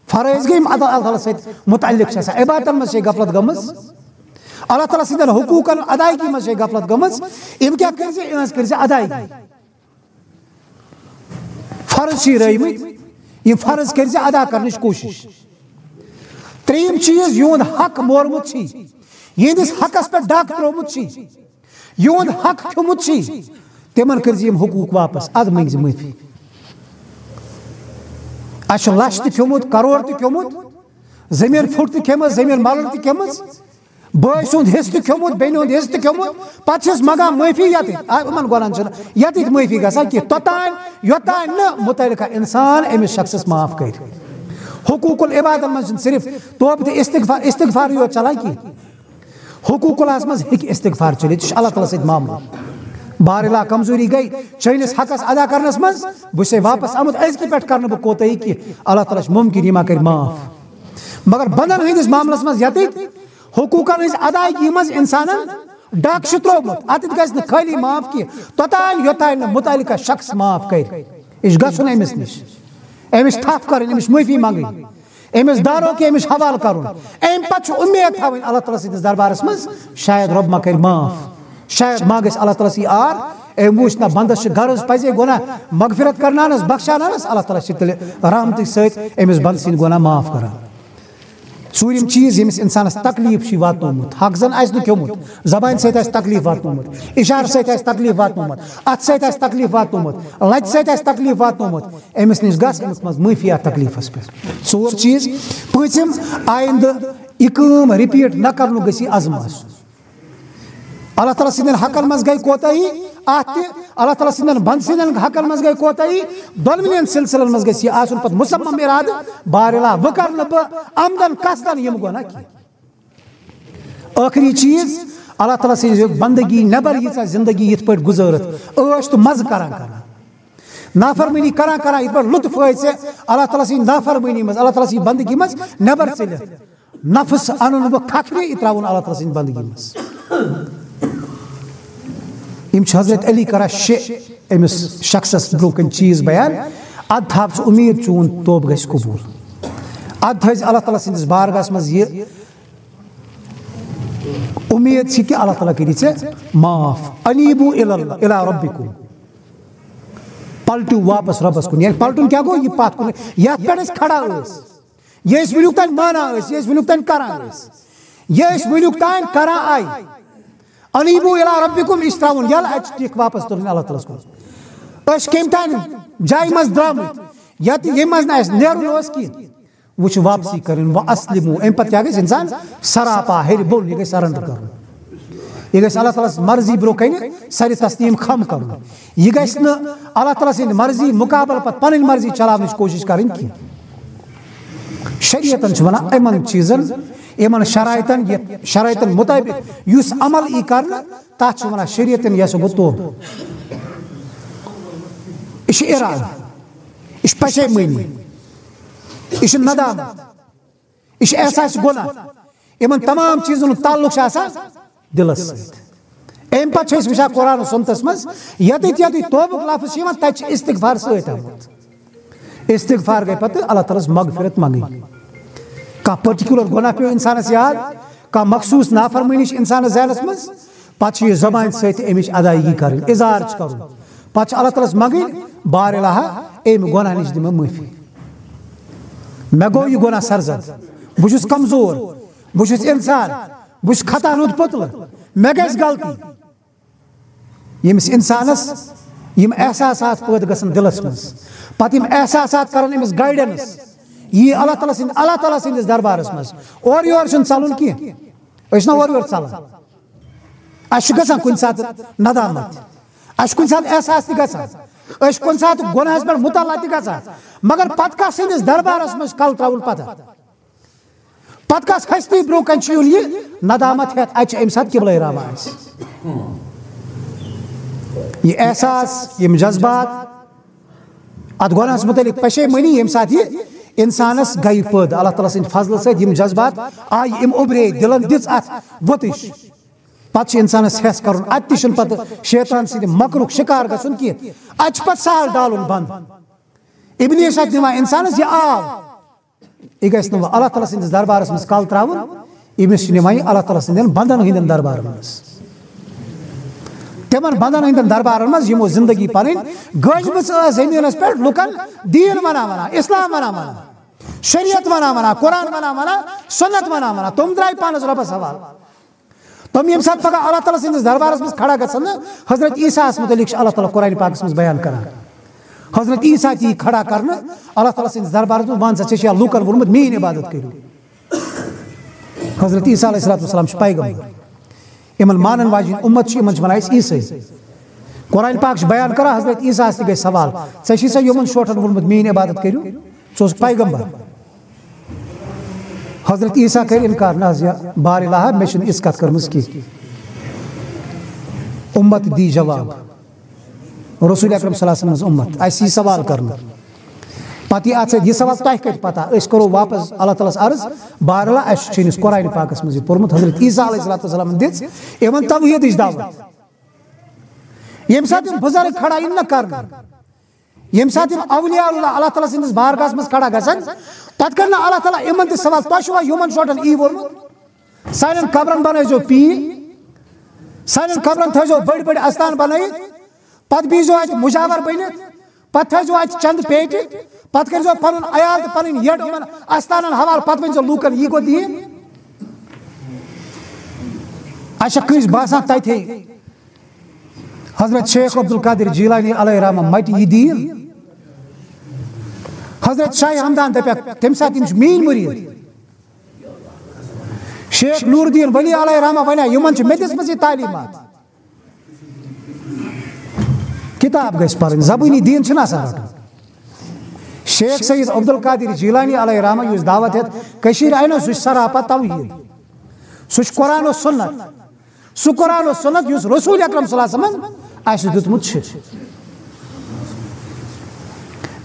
فرٲیض گٔے یِم اللہ تعالیٰ سۭتۍ متعلق چھِ آسان عبادتن منٛز چھے غفلت گٔمٕژ اللہ تعالیٰ سٕنٛدٮ۪ن حقوٗقن ادایگی منٛز چھے غفلت گٔمٕژ یِم کیٛاہ کٔرۍ زِ یِہٕنٛز کٔرۍ زِ ادایگی فرض چھِ رٲومٕتۍ یِم فرض کٔرۍ زِ ادا کرنٕچ کوٗشش ترٛیٚیِم چیٖز یِہُنٛد حق مورمُت چھی یِہنٛدِس حقس پٮ۪ٹھ ڈاکہٕ ترٛوومُت چھی یِہُنٛد حق کھیوٚمُت چھی تمن کر یم حقوق واپس اد منگ معافی اس لچھ تہ کھیومت کروڑ تہ کھیومت زمین پھٹ تہ کھیمت زمین ملر تہ کھیمت بٲے سُنٛد حصہٕ تہ کھیومت بیٚنہِ ہُنٛد حصہٕ تہ کھیومت پتہٕ چھس منگان معافی یمن گۄنہن چھنہٕ ییٚتِتھ معافی گژھان کینٛہہ توٚتانۍ یوٚتانۍ نہٕ متعلقہ انسان أمِس شخصس معاف کر حقوق العبادن منٛز چھنہٕ صرف توبہ تہ استغفار یوت چلان کینٛہہ حقوق اللہس منٛز ہیٚکہِ استغفار چلِتھ یہِ چھُ اللہ تعالیٰ سۭتۍ معاملہٕ بارلا کمزوری گئی چٲنِس حقس ادا کرنس مز بہ واپس آمت أزکہِ پٮ۪ٹھ کرنہٕ بہٕ کوتاہی کہ اللہ تعالیٰ ممکن یہِ ما کر معاف مگر بندن ہندس معاملس مز یتھ حقوقن ہز ادائیگی مز انسانن ڈاک چھ ترومت اتھ گژھِ نہٕ خالی معاف کی توٚتانۍ یوٚتانۍ نہٕ متعلقہ شخص معاف کر یہ گژھُن أمِس نِش أمِس تھپھ کرٕنۍ أمِس معٲفی منگٕنۍ أمِس دارو کہ أمِس حوالہٕ کرُن امہِ پتہٕ چھُ اُمید تھاوٕنۍ اللہ تعالیٰ سٕنٛدِس دربارس مز شاید رۄب ما کر معاف شاید ما گژھِ اللہ تعالیٰ سی آر ام وچ نہ بندس غرض پزے گناہ مغفرت کرنانس بخشانس اللہ تعالیٰ چھ تیٚلہِ رحمتٕکۍ سۭتۍ أمِس بنٛدٕ سٕنٛدۍ گناہ معاف کران ژوٗرِم چیٖز ییٚمِس انسانس تکلیٖف چھُ واتنومُت حق زن آسہِ نہٕ کھیوٚمُت زبانہِ سۭتۍ آسہِ تکلیٖف واتنومُت اشارٕ سۭتۍ آسہِ تکلیٖف واتنومُت اتھٕ سۭتۍ آسہِ تکلیٖف واتنومُت لتہِ سۭتۍ آسہِ تکلیٖف واتنومُت أمِس نِش گژھ أمِس منٛز معٲفی اتھ تکلیٖفس پٮ۪ٹھ ژور چیٖز پٲنٛژِم آیندٕ یہِ کٲم رِپیٖٹ نہ کرنُک گژھِ یہِ عزم آسُن اللہ تعالیٰ سٕنٛدٮ۪ن حقن منٛز گٔے کوتاہی اتھ تہِ اللہ تعالیٰ سٕنٛدٮ۪ن بنٛدٕ سٕنٛدٮ۪ن حقن منٛز گٔے کوتاہی دۄنوٕنی سلسلن منٛز گژھِ یہِ آسُن پتہٕ مُصمم ارادٕ بارلا وۄنۍ کرٕ نہٕ بہٕ عمدن قصدن یِم گۄناہ کینٛہہ ٲخری چیٖز اللہ تعالیٰ سٕنٛز بندگی نٮ۪بر ییٖژاہ زندگی یِتھ پٲٹھۍ گُزٲرِتھ عٲش تہٕ مزٕ کران نافرمٲنی کران کران یِتھ پٲٹھۍ لطف ٲسۍ اللہ تعالیٰ سٕنٛدِ نافرمٲنی منٛز اللہ تعالیٰ سٕنٛدِ بندگی منٛز نٮ۪بر ژٔلِتھ نفس انُن بہٕ کھکھرِ یہِ تراوُن اللہ تعالیٰ سٕنٛدِ بندگی منٛز یم حضرت علی کران 6 امس شخصس برو کن چیز بیان اد تھاو ژٕ امید چون توبہ گژھِ قبول اد تھٲیزِ اللہ تعالیٰ سٕنٛدِس بارگاہس منٛز یہِ امید کہ اللہ تعالیٰ کری ژےٚ معاف. انیبو الی ربکم, پلٹو واپس ربس کن. یعنی پلٹن کیا گو, یہ پتھ کن یتھ پہ کھڑا ٲسۍ, یہ أسۍ ونیُک تانۍ مانان ٲسۍ, یہ أسۍ ونیُک تانۍ کران ٲسۍ, یہ أسۍ ونیُک تانۍ کران آیہِ. انیبو الی ربکم یہِ چھُ تراوُن یلہٕ, اَتہِ چھُ ٹِک واپس تُلٕنۍ اللہ تعالیٰ ہس کُن. أسۍ کمہِ تانۍ جایہِ منٛز درٛامٕتۍ یتھ ییٚمہِ منٛز نہٕ اَسہِ نیرُن اوس کینٛہہ, وہ چھُ واپسی کرٕنۍ. وَأَسلِمُوا, اَمہِ پتہٕ کیٛاہ گژھِ اِنسان سراپا ہیٚرِ بوٚن, یہِ گژھِ سرنڈر کرُن. یہ گژھِ اللہ تعالیٰ مرضی برو کنہِ سارِ تسلیم خم کرُن. یہ گژھِ نہٕ اللہ تعالیٰ سٕنٛدِ مرضی مقابل پتہٕ پنٕنۍ مرضی چلاونٕچ کوٗشش کرٕنۍ کینٛہہ. شریعتن چھُ ونان یِمن چیٖزن, یِمن شرائطن مطٲبق یُس عمل ای کرنہٕ تتھ چھُ ونان شریعتن یہِ ہسا گوٚو توبہٕ, یہِ چھُ ارادٕ, یہِ چھُ پشیمٲنی, یہ چھُ ندامت, یہ چھُ احساس گۄناہ. یِمن تمام چیٖزن ہُنٛد تعلق چھُ آسان دلس سۭتۍ. امہِ پتہٕ چھِ أسۍ وٕچھان قرآن و سنتس منٛز ییٚتٮ۪تھ توبُک لفظ چھُ یِوان تتہِ چھُ استغفار سۭتۍ آمُت. استغفار گٔے پتہٕ اللہ تعالیٰ ہس مغفرت منگٕنۍ. کانٛہہ پٔرٹِکیوٗلر گۄناہ پیٚو انسانس یاد, کانٛہہ مخصوٗص نافرمٲنی چھِ انسانس ذہنس منٛز, پتہٕ چھُ یہِ زبانہِ سۭتۍ امِچ ادایگی کرٕنۍ, اظہار چھُ کرُن. پتہٕ چھُ اللہ تعالیٰ ہس منگٕنۍ بار الہا امہِ گۄناہ نِش دِ مےٚ معٲفی. مےٚ گوٚو یہِ گۄناہ سرزد, بہٕ چھُس کمزور, بہٕ چھُس انسان, بہٕ چھُس خطا ہُنٛد پُتلہٕ, مےٚ گژھِ غلطی. ییٚمِس انسانس یِم احساسات پٲدٕ گژھن دلس منٛز, پتہٕ یِم احساسات کرن أمِس گایڈنس, یی اللہ تعالیٰ سٕنٛدِس دربارس منٛز. اورٕ یورٕ چھُنہٕ ژلُن کینٛہہ, أسۍ چھِنہ اورٕ یورٕ ژلان. اَسہِ چھُ گژھان کُنہِ ساتہٕ ندامت, اَسہِ چھُ کُنہِ ساتہٕ احساس تہِ گژھان, أسۍ چھِ کُنہِ ساتہٕ گۄناہس پٮ۪ٹھ مُطلع تہِ گژھان, مگر پتہٕ کَس سٕنٛدِس دربارس منٛز کل تراوُن پتہ, پتہٕ کَس ہستی برونٛہہ کَنہِ چھُ یُن یہِ ندامت ہٮ۪تھ, اَتہِ چھُ اَمہِ ساتہٕ قبلے رحمان اَسہِ. یہ احساس, یِم جذبات اتھ گۄناہس متعلق پشیمٲنی ییٚمہِ ساتہٕ یہِ انسانس گٔیہِ پٲدٕ اللہ تعالیٰ سٕنٛدِ فضلہٕ سۭتۍ, یِم جذبات آیہِ, یِم اُبرے, دلن دِژ اتھ وُتٕش, پتہٕ چھُ انسانس ہٮ۪س کرُن. اتہِ تہِ چھُنہٕ پتہٕ شیطان سٕنٛدِ مکرُک شکار گژھُن کینٛہہ, اتہِ چھُ پتہٕ سہل ڈالُن بنٛد. ابلیٖس چھُ اتہِ دِوان انسانس یہِ آو, یہِ گژھِ نہٕ وۄنۍ اللہ تعالیٰ سٕنٛدِس دربارس منٛز کل تراوُن, أمِس چھُ نِوان یہِ اللہ تعالیٰ سٕنٛدٮ۪ن بنٛدن ہٕنٛدٮ۪ن دربارن منٛز. تِمن بنٛدن ہٕنٛدٮ۪ن دربارن منٛز یِمو زندگی پنٕنۍ گٔجمٕژ ٲس زٔمیٖنس پٮ۪ٹھ لُکن دیٖن ونان اسلام ونان, شریعت ونان, قرآن ونان, سنت ونان, تِم درٛاے پانس رۄبس حوالہٕ. تِم ییٚمہِ ساتہٕ پگاہ اللہ تعالیٰ سٕنٛدِس دربارس منٛز کھڑا گژھن نہٕ, حضرت عیٖسیٰ ہس متعلق چھُ اللہ تعالیٰ قرآنِ پاکس منٛز بیان کران. حضرت عیٖسیٰ تہِ یی کھڑا کرنہٕ اللہ تعالیٰ سٕنٛدِس دربارس منٛز, وَن سا ژےٚ چھُیا لُکن ووٚنمُت میٛٲنۍ عبادت کٔرِو. حضرت عیٖسیٰ علیہ السلام چھُ پیغمبر, یِمن مانن واجیٚنۍ اُمت چھِ, یِمن چھِ ونان أسۍ عیٖسٲے. قرآن پاک چھُ بیان کران حضرت عیٖسیٰ ہس تہِ گٔے سوال, ژےٚ چھُے سا یِمن شوٹن ووٚنمُت میٛٲنۍ عبادت کٔرِو, ژٕ اوسُکھ پیغمبر. حضرت عیٖسیٰ کٔرۍ انکار, نہ حظ, یہِ بار الہا مےٚ چھُنہٕ یِژھ کتھ کٔرمٕژ کینٛہہ. اُمت دی جواب, رسول اکرم صلی اللہ علیہ وسلم اُمت اَسہِ یی سوال کرنہٕ. پتہٕ یی اتھ سۭتۍ یہِ سوال تۄہہِ کتہِ پتہ, أسۍ کرو واپس اللہ تعالیٰ ہس عرض, بار اللہ اَسہِ چھُ أمِس قرآنِ پاکس منٛز یہِ پوٚرمُت. حضرت عیٖسیٰ علیہ السلام دِژ یِمن توحیٖدٕچ دعوت. ییٚمہِ ساتہٕ یِم بُزرگ کھڑا یِن نہ کرنہٕ, ییٚمہِ ساتہٕ یِم اولیاء اللہ تعالیٰ سٕنٛدِس بارگاہس منٛز کھڑا گژھن, پتہٕ کرِ نہٕ اللہ تعالیٰ یِمن تہِ سوال, تۄہہِ چھُوا یِمن شوٹن یی ووٚنمُت, سانٮ۪ن قبرن بنٲیزیو پیٖر, سانٮ۪ن قبرن تھٲیزیو بٔڑۍ بٔڑۍ استان بنٲیِتھ, پتہٕ بِہزیو اتہِ مُجاور بٔنِتھ, پتہٕ تھٲیزیو اتہِ چند پیٹہِ, پتہٕ کٔرزیو پنُن عیال تہٕ پنٕنۍ یٔڈ یِمن استانن حوالہٕ, پتہٕ ؤنزیو لوٗکن یی گوٚو دیٖن. اَسہِ چھا کٲنٛسہِ باسان تتہِ حضرت شیخ عبدالقادر جیلانی علیہ رحمہ مٹہِ یہِ دیٖن؟ حضرت شاہ ہمدان دپیکھ تمہِ ساتہٕ یِم چھِ میٛٲنۍ مُریٖد. شیخ نور الدین ولی علیہ رحمہ ونیا یِمن چھِ مےٚ دِژمٕژ یہِ تعلیٖمات. کِتاب گژھِ پرٕنۍ, زبٲنی دیٖن چھُنہٕ آسان رٹُن. شیخ سید عبدالقادر جیلانی علیہ رحمہ یُس دعوت ہٮ۪تھ کٔشیٖرِ آیہِ نہ, سُہ چھُ سراپا توحیٖد, سُہ چھُ قرآن و سنت, سُہ قرآن و سنت یُس رسول اکرم صلی اللہ علیہ وسلمن اَسہِ دیُتمُت چھُ.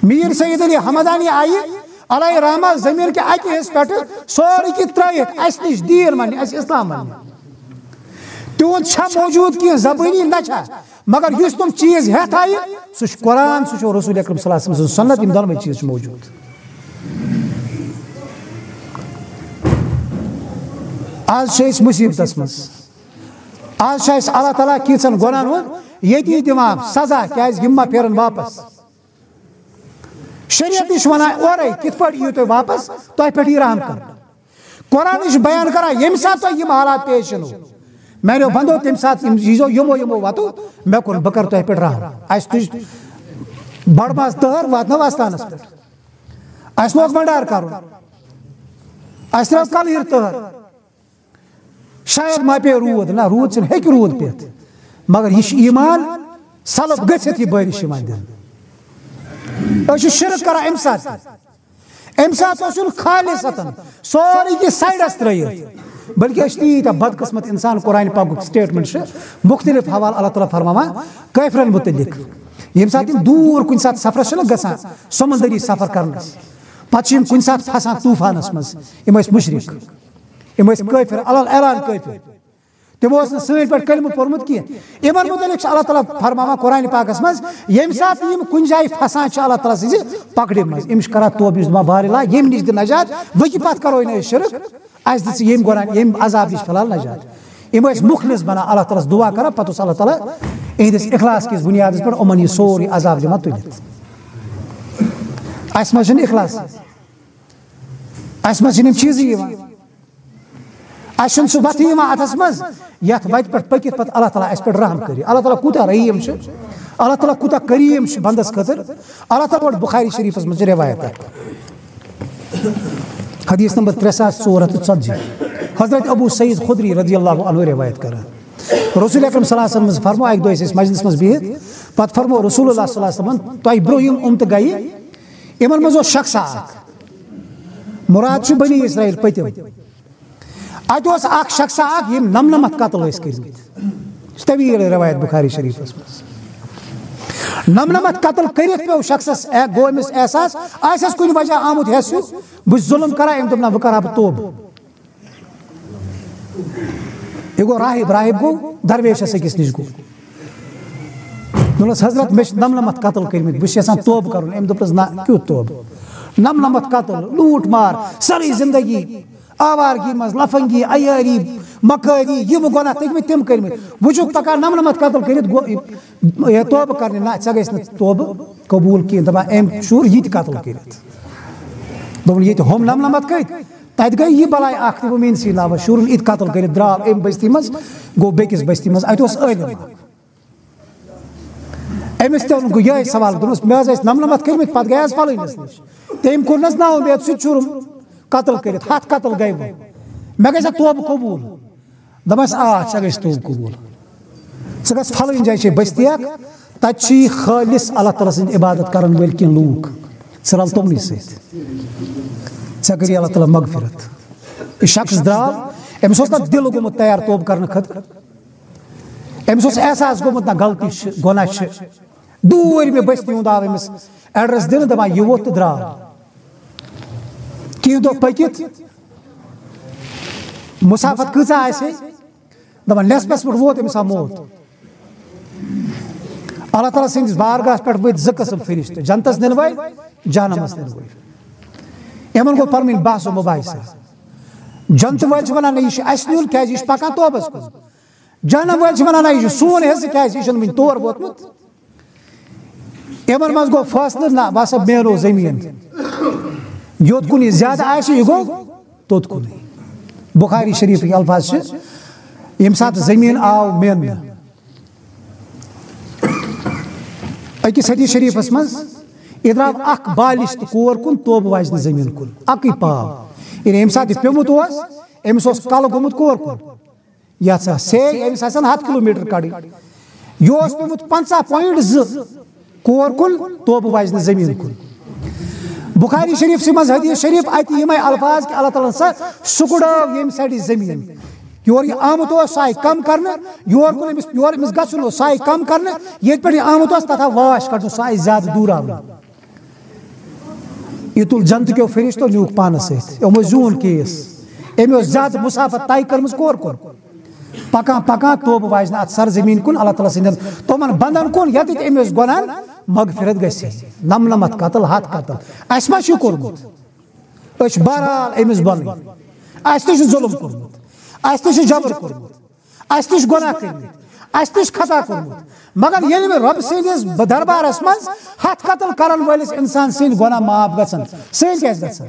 میٖر سید علی حمدانی آیہِ علیہ رحمہ زٔمیٖن کہِ اکہِ حصہٕ پٮ۪ٹھٕ سورُے کینٛہہ ترٲیِتھ اَسہِ نِش دیٖن وننہِ, اَسہِ اِسلام وننہِ. تِہُنٛد چھا موجوٗد کینٛہہ زبٲنی نہ چھا, مگر یُس تِم چیٖز ہٮ۪تھ آیہِ سُہ چھُ قرآن, سُہ چھُ رسول اکرم صلی اللہ علیہ وسلم سٕنٛز سنت, یِم دۄنوَے چیٖز چھِ موجوٗد. آز چھِ أسۍ مُصیٖبتس منٛز, آج اللہ تعالیٰ کینچن گناہن ہُنٛد ییٚتی دِوان سزا کیازِ یِم ما پھیرن واپس شریعت تہِ چھُ وَنان اورَے کِتھ پٲٹھۍ یِیِو تُہۍ واپس تۄہہِ پٮ۪ٹھ یی رحم کرنہٕ قرآن چھُ بیان کران ییٚمہِ ساتہٕ تۄہہِ یِم حالات پیش یِنو میانیو بندو تَمہِ ساتہٕ ییٖزیو یِمو وَتو مےٚ کوٚر بہٕ کَرٕ تۄہہِ پٮ۪ٹھ رحم اَسہِ تُج بڑٕ ماز تٔہر واتنٲو آستانس پٮ۪ٹھ اَسہِ لوگ بنڈار کرُن اَسہِ ترٛٲو کلہٕ ہِر تٔہر شاید ما پیٚیہِ روٗد نہ روٗد چھُنہٕ ہیٚکہِ روٗد پیٚتھ مگر یہِ چھُ ایٖمان سلب گٔژھِتھ یہِ بٲرِش یِوان دِنہٕ أسۍ چھِ شرک کران اَمہِ ساتہٕ اوس یُن خالصتن سورُے کینٛہہ سایڈس ترٲیِتھ بلکہ أسۍ چھِ تیٖتیاہ بدقٕسمت اِنسان قرآنِ پاکُک سٹیٹمنٹ چھُ مُختلف حوالہٕ اللہ تعالیٰ فرماوان کٲفرن مُتعلق ییٚمہِ ساتہٕ یِم دوٗر کُنہِ ساتہٕ سفرس چھِنہ گژھان سمندری سفر کرنس پتہٕ چھِ یِم کُنہِ ساتہٕ پھسان طوٗفانس منٛز یِم ٲسۍ مُشرِک یِم ٲسۍ کٲفر علل اعلان کٲفر تِمو اوس نہٕ سٲنۍ پٲٹھۍ کلمہٕ پوٚرمُت کینٛہہ یِمن مُتعلق چھُ اللہ تعالیٰ فرماوان قرآنِ پاکس منٛز ییٚمہِ ساتہٕ یِم کُنہِ جایہِ پھسان چھِ اللہ تعالیٰ سٕنٛزِ پکڑِ منٛز یِم چھِ کران توبہٕ یُس دپان بارِلا ییٚمہِ نِش دِ نجات وٕکہِ پتہٕ کرو نہٕ أسۍ شرک اَسہِ دِژ ییٚمہِ گۄناہ ییٚمہِ عذاب نِش فِلحال نجات یِم ٲسۍ مُخلص بنان اللہ تعالیٰ ہس دُعا کران پتہٕ اوس اللہ تعالیٰ یِہنٛدِس اخلاص کِس بُنیادس پٮ۪ٹھ یِمن یہِ سورُے عذاب دِوان تُلِتھ اَسہِ منٛز چھُنہٕ اخلاص اَسہِ منٛز چھِنہٕ یِم چیٖزٕے یِوان اَسہِ چھُنہٕ سُہ وَتھٕے یِوان اَتھس منٛز یَتھ وَتہِ پٮ۪ٹھ پٔکِتھ پتہٕ اللہ تعالیٰ اَسہِ پٮ۪ٹھ رحم کٔرِ اللہ تعالیٰ کوٗتاہ رحیٖم چھُ اللہ تعالیٰ کوٗتاہ کریٖم چھُ بنٛدس خٲطرٕ اللہ تعالیٰ اوٚڑ بُخاری شریٖفس منٛز چھِ رِوایت حدیث نمبر 3440 حضرت ابو سعید خدری رضی اللہ عنہ روایت کران رسول اکرم صلی اللہ علیہ وسلم فرمو اکہِ دۄہ ٲسۍ أسۍ مجلس منٛز بِہِتھ پتہٕ فرمو رسول اللہ صلی اللہ علیہ وسلم تۄہہِ برونٛہہ یِم تہٕ گٔیہِ یِمن منٛز اوس شخصا اکھ مُراد چھُ بنی اسرائیل پٔتِم اتہِ اوس اکھ شخصا اکھ یِم نمنمتھ قتل ٲسۍ کٔرمٕتۍ طویل روایت بُخاری شریٖفس منٛز نمنمتھ قتل کٔرِتھ پیٚو شخصس گوٚو أمِس احساس آسٮ۪س کُنہِ وجہ آمُت ہٮ۪س ہیوٗ بہٕ چھُس ظُلم کران أمۍ دوٚپ نہ وۄنۍ کرٕ ہا بہٕ توبہٕ یہِ گوٚو راہب گوٚو درویشس أکِس نِش گوٚو دوٚپنس حضرت مےٚ چھِ نمنمتھ قتل کٔرمٕتۍ بہٕ چھُس یژھان توبہٕ کرُن أمۍ دوٚپنس نہ کیُتھ توبہٕ نمنمتھ قتل لوٗٹ مار سٲرٕے زندگی آوارگی منٛز لفنگی عیٲری مکٲری یِم گۄناہ تٔکمٕتۍ تِم کٔرمٕتۍ وۄنۍ چھُکھ تکان نمنمتھ قتل کٔرِتھ توبہٕ کرنہِ نہ ژےٚ گژھِ نہٕ توبہٕ قبوٗل کینٛہہ دپان أمۍ شُر یہِ تہِ قتل کٔرِتھ دوٚپُن ییٚتہِ ہُم نمنمتھ کٔرۍ تتہِ گٔے یہِ بلاے اکھ تہِ بہٕ میٖنسٕے ناوس شُرن یہِ تہِ قتل کٔرِتھ درٛاو أمۍ بستی منٛز گوٚو بیٚکِس بستی منٛز اتہِ اوس عٲلِم أمِس تہِ اوٚن گوٚو یِہوے سوال دوٚپنس مےٚ حظ ٲسۍ نمنمتھ کٔرمٕتۍ پتہٕ گٔیس فلٲنِس نِش تٔمۍ کوٚرنس نا اُمید سُہ تہِ چھُرُم قتل کٔرِتھ 100 قتل گٔے وۄنۍ مےٚ گژھِ توبہٕ قبوٗل دپس آ ژےٚ گژھِ توبہٕ قبوٗل ژٕ گژھ فلٲنۍ جایہِ چھے بستی اکھ تتہِ چھِ خٲلص اللہ تعالیٰ سٕنٛدۍ عبادت کرن وٲلۍ کینٛہہ لوٗکھ ژٕ رل تِمنٕے سۭتۍ ژےٚ کٔری اللہ تعالیٰ مغفرت یہِ شخص درٛاو أمِس اوس نہ دِل گوٚمُت تیار توبہٕ کرنہٕ خٲطرٕ أمِس اوس احساس گوٚمُت نہ غلطی چھِ گۄناہ چھِ دوٗرمہِ بستی ہُنٛد آو أمِس ایڈرس دِنہٕ دپان یہِ ووت تہٕ درٛاو کینٛہہ دۄہ پٔکِتھ مُسافت کۭژاہ آسہِ دپان نٮ۪صبس پٮ۪ٹھ ووت أمِس آو موت اللہ تعالیٰ سٕنٛدِس بارگاہس پٮ۪ٹھ وٲتۍ 2 قٕسم فرشتہٕ جنتس نِنہٕ وٲلۍ جہنمس نِنہٕ وٲلۍ یِمن گوٚو پنٕنۍ بحث و مباحثہ جنتہٕ وٲلۍ چھِ ونان نہ یہِ چھُ اسہِ نیُن کیازِ یہِ چھُ پکان توبس کُن جہنم وٲلۍ چھِ ونان نہ یہِ چھُ سون حصہٕ کیازِ یہِ چھُنہٕ وُنہِ تور ووتمُت یِمن منٛز گوٚو فٲصلہٕ نہ بہٕ ہسا مینو زٔمیٖن یوٚت کُن یہِ زیادٕ آسہِ یہِ گوٚو توٚت کُنُے بُخاری شریٖفٕکۍ الفاظ چھِ ییٚمہِ ساتہٕ زٔمیٖن آو میننہٕ أکِس حدیٖث شریٖفس منٛز یہِ درٛاو اکھ بالِش تہٕ کور کُن توبہٕ واجنہِ زٔمیٖن کُن اکٕے پاو ییٚلہِ ییٚمہِ ساتہٕ یہِ پیوٚمُت اوس أمِس اوس کلہٕ گوٚمُت کور کُن یتھ سا سیٚے أمِس آسن 100 کِلوٗمیٖٹر کڑٕنۍ یہِ اوس پیوٚمُت 50.2 کور کُن توبہٕ واجنہِ زٔمیٖن کُن بُخاری شریٖفسٕے منٛز حدیٖث شریٖف اتہِ یِمے الفاظ کہِ اللہ تعالیٰ ہن سُہ گُڑٲو ییٚمہِ سایڈٕ زٔمیٖن یور یہِ آمُت اوس سُہ آیہِ کم کرنہٕ یور أمِس گژھُن اوس سُہ آیہِ کم کرنہٕ ییٚتہِ پٮ۪ٹھ یہِ آمُت اوس تتھ آو واش کڑنہٕ سُہ آیہِ زیادٕ دوٗراونہٕ یہِ تُل جنتہٕ کیو فرشتو نیوٗکھ پانس سۭتۍ یِمو زیوٗن کیس أمۍ اوس زیادٕ مُسافت طے کٔرمٕژ کور کُن پکان پکان توبہٕ واجنہِ اتھ سرزمیٖن کُن اللہ تعالیٰ سٕنٛدٮ۪ن تِمن بنٛدن کُن ییٚتٮ۪تھ أمِس گۄنہن مغفرت گژھِ نمنمتھ قتل 100 قتل اسہِ ما چھُ کوٚرمُت أسۍ چھِ بہرحال أمِس بۄنٕے اسہِ تہِ چھُ ظُلم کوٚرمُت اسہِ تہِ چھُ جبر کوٚرمُت اس تہ گناہ کٔرمٕتۍ اس تہ خطا کوٚرمُت مگر ییٚلہِ رۄب سٕنٛدِس دربارس منٛز 100 قتل کرن وٲلِس انسان سٕنٛدۍ گۄناہ معاف گژھن سٲنۍ کیازِ گژھن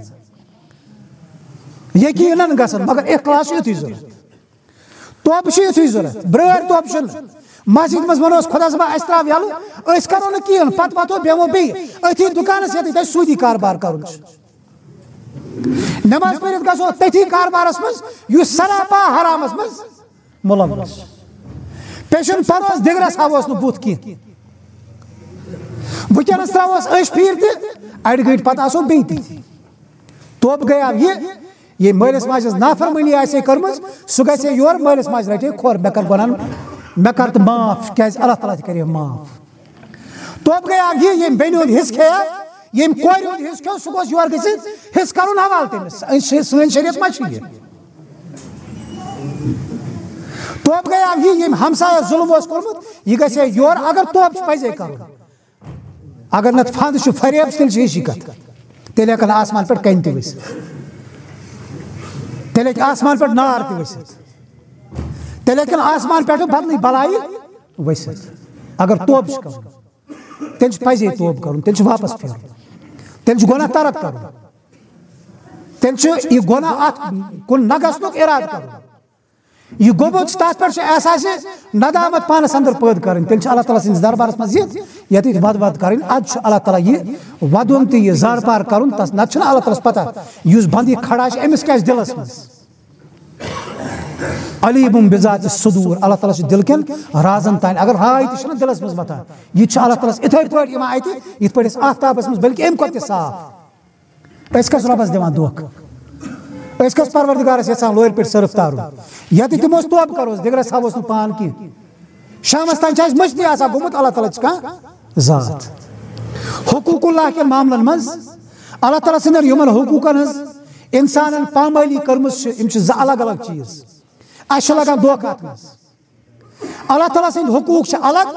یقیناً گژھن مگر اخلاص چھُ یُتھُے ضوٚرتھ توبہٕ چھُ یُتھُے ضوٚرتھ برٲرۍ توبہٕ چھُنہٕ مسجد منٛز ونوس خۄدا صٲبا اَسہِ ترٛاو یَلہٕ أسۍ کرو نہٕ کِہیٖنۍ پتہٕ واتو بیٚہمو بیٚیہِ أتھی دُکانس ییٚتٮ۪تھ اَسہِ سوٗدی کاربار کرُن چھُ نٮ۪ماز پٔرِتھ گژھو تٔتھی کاربارس منٛز یُس سراپا حرامس منٛز مُلوث چھُ پیشن پروس دِگرس ہاووس نہٕ بُتھ کینٛہہ وٕنکٮ۪نس ترٛاووس أچھ پھیٖر تہِ اَڑِ گٲنٛٹہِ پتہٕ آسو بیٚیہِ تِتھی توبہٕ گٔیاو یہِ مٲلِس ماجہِ ہٕنٛز نافرمٲنی آسہِ ہے کٔرمٕژ سُہ گژھِ ہے یورٕ مٲلِس ماجہِ رَٹہِ ہے کھۄر مےٚ کر گۄناہ مےٚ کر تہٕ معاف کیازِ اللہ تعالیٰ تہِ کرِ ہے معاف توبہٕ گٔیاو ییٚمۍ بیٚنہِ ہُنٛد حِصہٕ کھیٚیاو ییٚمۍ کورِ ہُنٛد حِصہٕ کھیوٚو سُہ گوٚژھ یورٕ گٔژھِتھ حِصہٕ کرُن حوالہٕ تٔمِس سٲنۍ شریعت ما چھِ یہِ توبہٕ گٔیاو ییٚمۍ ہمسایس ظُلم اوس کوٚرمُت یہِ گژھِ ہے یورٕ اگر توبہٕ چھِ پزے کرُن اگر نتہٕ فنٛد چھُ فریب تیٚلہِ چھِ ہِشی کتھ تیٚلہِ ہٮ۪کن آسمان پٮ۪ٹھ کنہِ تہِ ؤسِتھ تیٚلہِ ہٮ۪کہِ آسمان پٮ۪ٹھ نار تہِ ؤسِتھ تیٚلہِ ہٮ۪کن آسمان پٮ۪ٹھٕ بدلٕے بلایہِ ؤسِتھ اگر توبہٕ چھِ کرُن تیٚلہِ چھُ پزے توبہٕ کرُن تیٚلہِ چھُ واپس پھیرُن تیٚلہِ چھُ گۄناہ ترک کرُن تیٚلہِ چھُ یہِ گۄناہ اتھ کُن نہ گژھنُک ارادٕ کرُن یہ گوٚمُت چھُ تتھ پٮ۪ٹھ چھُ احساسہِ ندامت پانس اندر پٲدٕ کرٕنۍ تیٚلہِ چھُ اللہ تعالیٰ سٕنٛدِس دربارس منٛز ییٚتٮ۪تھ ود کرٕنۍ ادٕ چھُ اللہ تعالیٰ یہِ ودُن تہٕ یہِ زار پار کرُن تس نتہٕ چھُنہٕ اللہ تعالیٰ ہس پتہ یُس بندی کھڑا چھُ أمِس کیٛاہ چھُ دلس منٛز علیٖم بِذاتِ صدوٗر اللہ تعالیٰ چھُ دل کٮ۪ن رازن تانۍ اگر راے تہِ چھُنہ دلس منٛز وتھان یہِ تہِ چھُ اللہ تعالیٰ ہس یِتھے پٲٹھۍ یِوان اتہِ یِتھ پٲٹھۍ أسۍ آفتابس منٛز بلکہِ امہِ کھۄتہٕ تہِ صاف أسۍ کس رۄبس دِوان دھوکہٕ أسۍ کس پروردگارس یژھان لورِ پٮ۪ٹھ صرف تارُن ییٚتہِ دِموس توبہٕ کروس دِگرس تھاووس نہٕ پان کینٛہہ شامس تانۍ چھُ اَسہِ مٔشتٕے آسان گوٚمُت اللہ تعالیٰ چھُ کانٛہہ ذات حقوٗق اللہ کٮ۪ن معاملن منٛز اللہ تعالیٰ سٕنٛدٮ۪ن یِمن حقوٗقن ہٕنٛز انسانن پامٲلی کٔرمٕژ چھِ یِم چھِ زٕ الگ الگ چیٖز اَسہِ چھُ لگان دھوکہٕ اتھ منٛز اللہ تعالیٰ سٕنٛدۍ حقوٗق چھِ الگ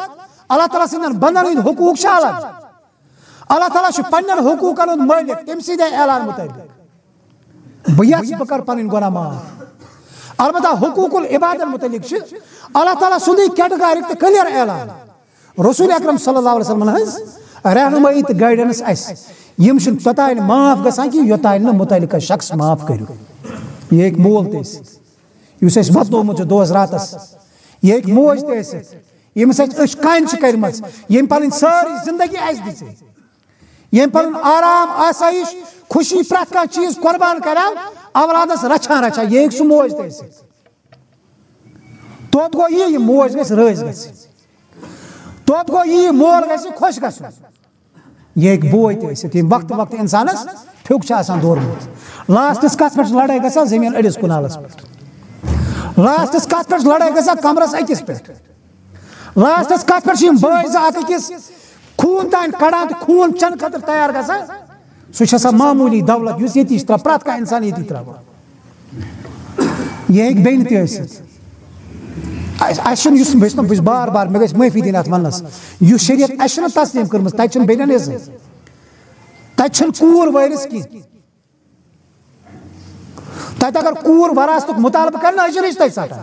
اللہ تعالیٰ سٕنٛدٮ۪ن بنٛدن ہٕنٛدۍ حقوٗق چھِ الگ اللہ تعالیٰ چھُ پننٮ۪ن حقوٗقن ہُنٛد مٲلِک تٔمۍ سٕنٛدِ اعلان مُطٲبق بہٕ یژھٕ بہٕ کرٕ پنٕنۍ گۄناہ معاف البتہ حقوٗق العبادن متعلق چھِ اللہ تعالیٰ سُنٛدٕے کیٹگارِک تہٕ کلیر اعلان رسول اکرم صلی اللہ علیہ وسلمن ہٕنٛز رہنمٲیی تہٕ گایڈنس اَسہِ یِم چھِنہٕ توٚتانۍ معاف گژھان کہِ یوٚتانۍ نہٕ مُتعلقہ شخص معاف کٔرِو یہِ ہیٚکہِ مول تہِ ٲسِتھ یُس اَسہِ وۄتنومُت چھُ دۄہس راتس یہِ ہیٚکہِ موج تہِ ٲسِتھ ییٚمِس اَسہِ أچھ کانہِ چھِ کٔرمٕژ ییٚمۍ پنٕنۍ سٲرٕے زندگی اَسہِ دِژے ییٚمۍ پنُن آرام آسٲیِش خوشی پرٛٮ۪تھ کانٛہہ چیٖز قۄربان کریو اولادس رچھان رچھان یہِ ہیٚکہِ سُہ موج تہِ ٲسِتھ توٚت گوٚو یہِ موج گژھِ رٲضۍ گژھٕنۍ توٚت گوٚو یہِ مول گژھِ خۄش گژھُن یہِ ہیٚکہِ بوے تہِ ٲسِتھ ییٚمہِ وقتہٕ وقتہٕ انسانس پھیُک چھُ آسان دورمُت لاسٹس کتھ پٮ۪ٹھ چھِ لڑٲے گژھان زٔمیٖن أڑِس کنالس پٮ۪ٹھ لاسٹس کتھ پٮ۪ٹھ چھِ لڑٲے گژھان کمرس أکِس پٮ۪ٹھ لاسٹس کتھ پٮ۪ٹھ چھِ یِم بٲے زٕ اکھ أکِس خوٗن تانۍ کڑان تہٕ خوٗن چٮ۪نہٕ خٲطرٕ تیار گژھان سُہ چھِ آسان معموٗلی دولت یُس ییٚتی چھِ ترٛاوان پرٛٮ۪تھ کانٛہہ انسان ییٚتی ترٛاوان یہِ ہیٚکہِ بیٚنہِ تہِ ٲسِتھ اَسہِ چھُنہٕ یُس بہٕ چھُس بار بار مےٚ گژھِ معٲفی دِنۍ اتھ وننس یُس شریعت اَسہِ چھُنہ تسلیٖم کٔرمٕژ تتہِ چھُنہٕ بیٚنٮ۪ن عزت تتہِ چھُنہٕ کوٗر وٲرِس کینٛہہ تتہِ اگر کوٗر وراثتُک مُطالبہٕ کرِ نہ أجرٕے چھِ تتہِ ژٹان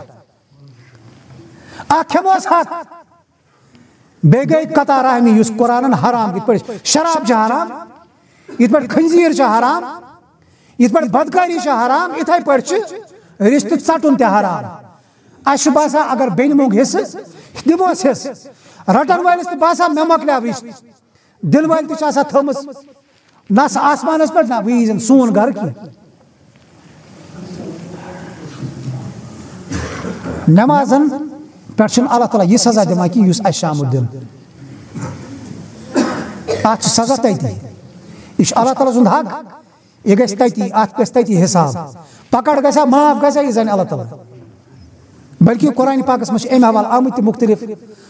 اکھ کھٮ۪موس حق بیٚیہِ گٔے قطع رحمی یُس قرآنن حرام یِتھ پٲٹھۍ شراب چھِ حرام یِتھ پٲٹھۍ خنزیٖر چھِ حرام یِتھ پٲٹھۍ بدکٲری چھِ حرام یِتھے پٲٹھۍ چھِ رشتہٕ ژٹُن تہِ حرام اَسہِ چھُ باسان اگر بیٚنہِ موٚنگ حِصہٕ دِموس حِصہٕ رٹن وٲلِس تہِ باسان مےٚ مۄکلیو رشتہٕ دِل وٲلۍ تہِ چھِ آسان تھٲومٕژ نس آسمانس پٮ۪ٹھ نہ وۄنۍ یی زن سون گرٕ کینٛہہ نٮ۪مازن پٮ۪ٹھ چھُنہٕ اللہ تعالیٰ یہِ سزا دِوان کہِ یُس اَسہِ چھُ آمُت دِنہٕ اتھ چھِ سزا تتی یہِ چھُ اللہ تعالیٰ سُنٛد حق یہِ گژھِ تتی اتھ گژھِ تتی حساب پکڑ گژھِ ہا معاف گژھِ ہا یہِ زانہِ اللہ تعالیٰ بلکہ قرآن پاکس منٛز چھِ امہِ حوالہٕ آمٕتۍ تہِ مُختٔلِف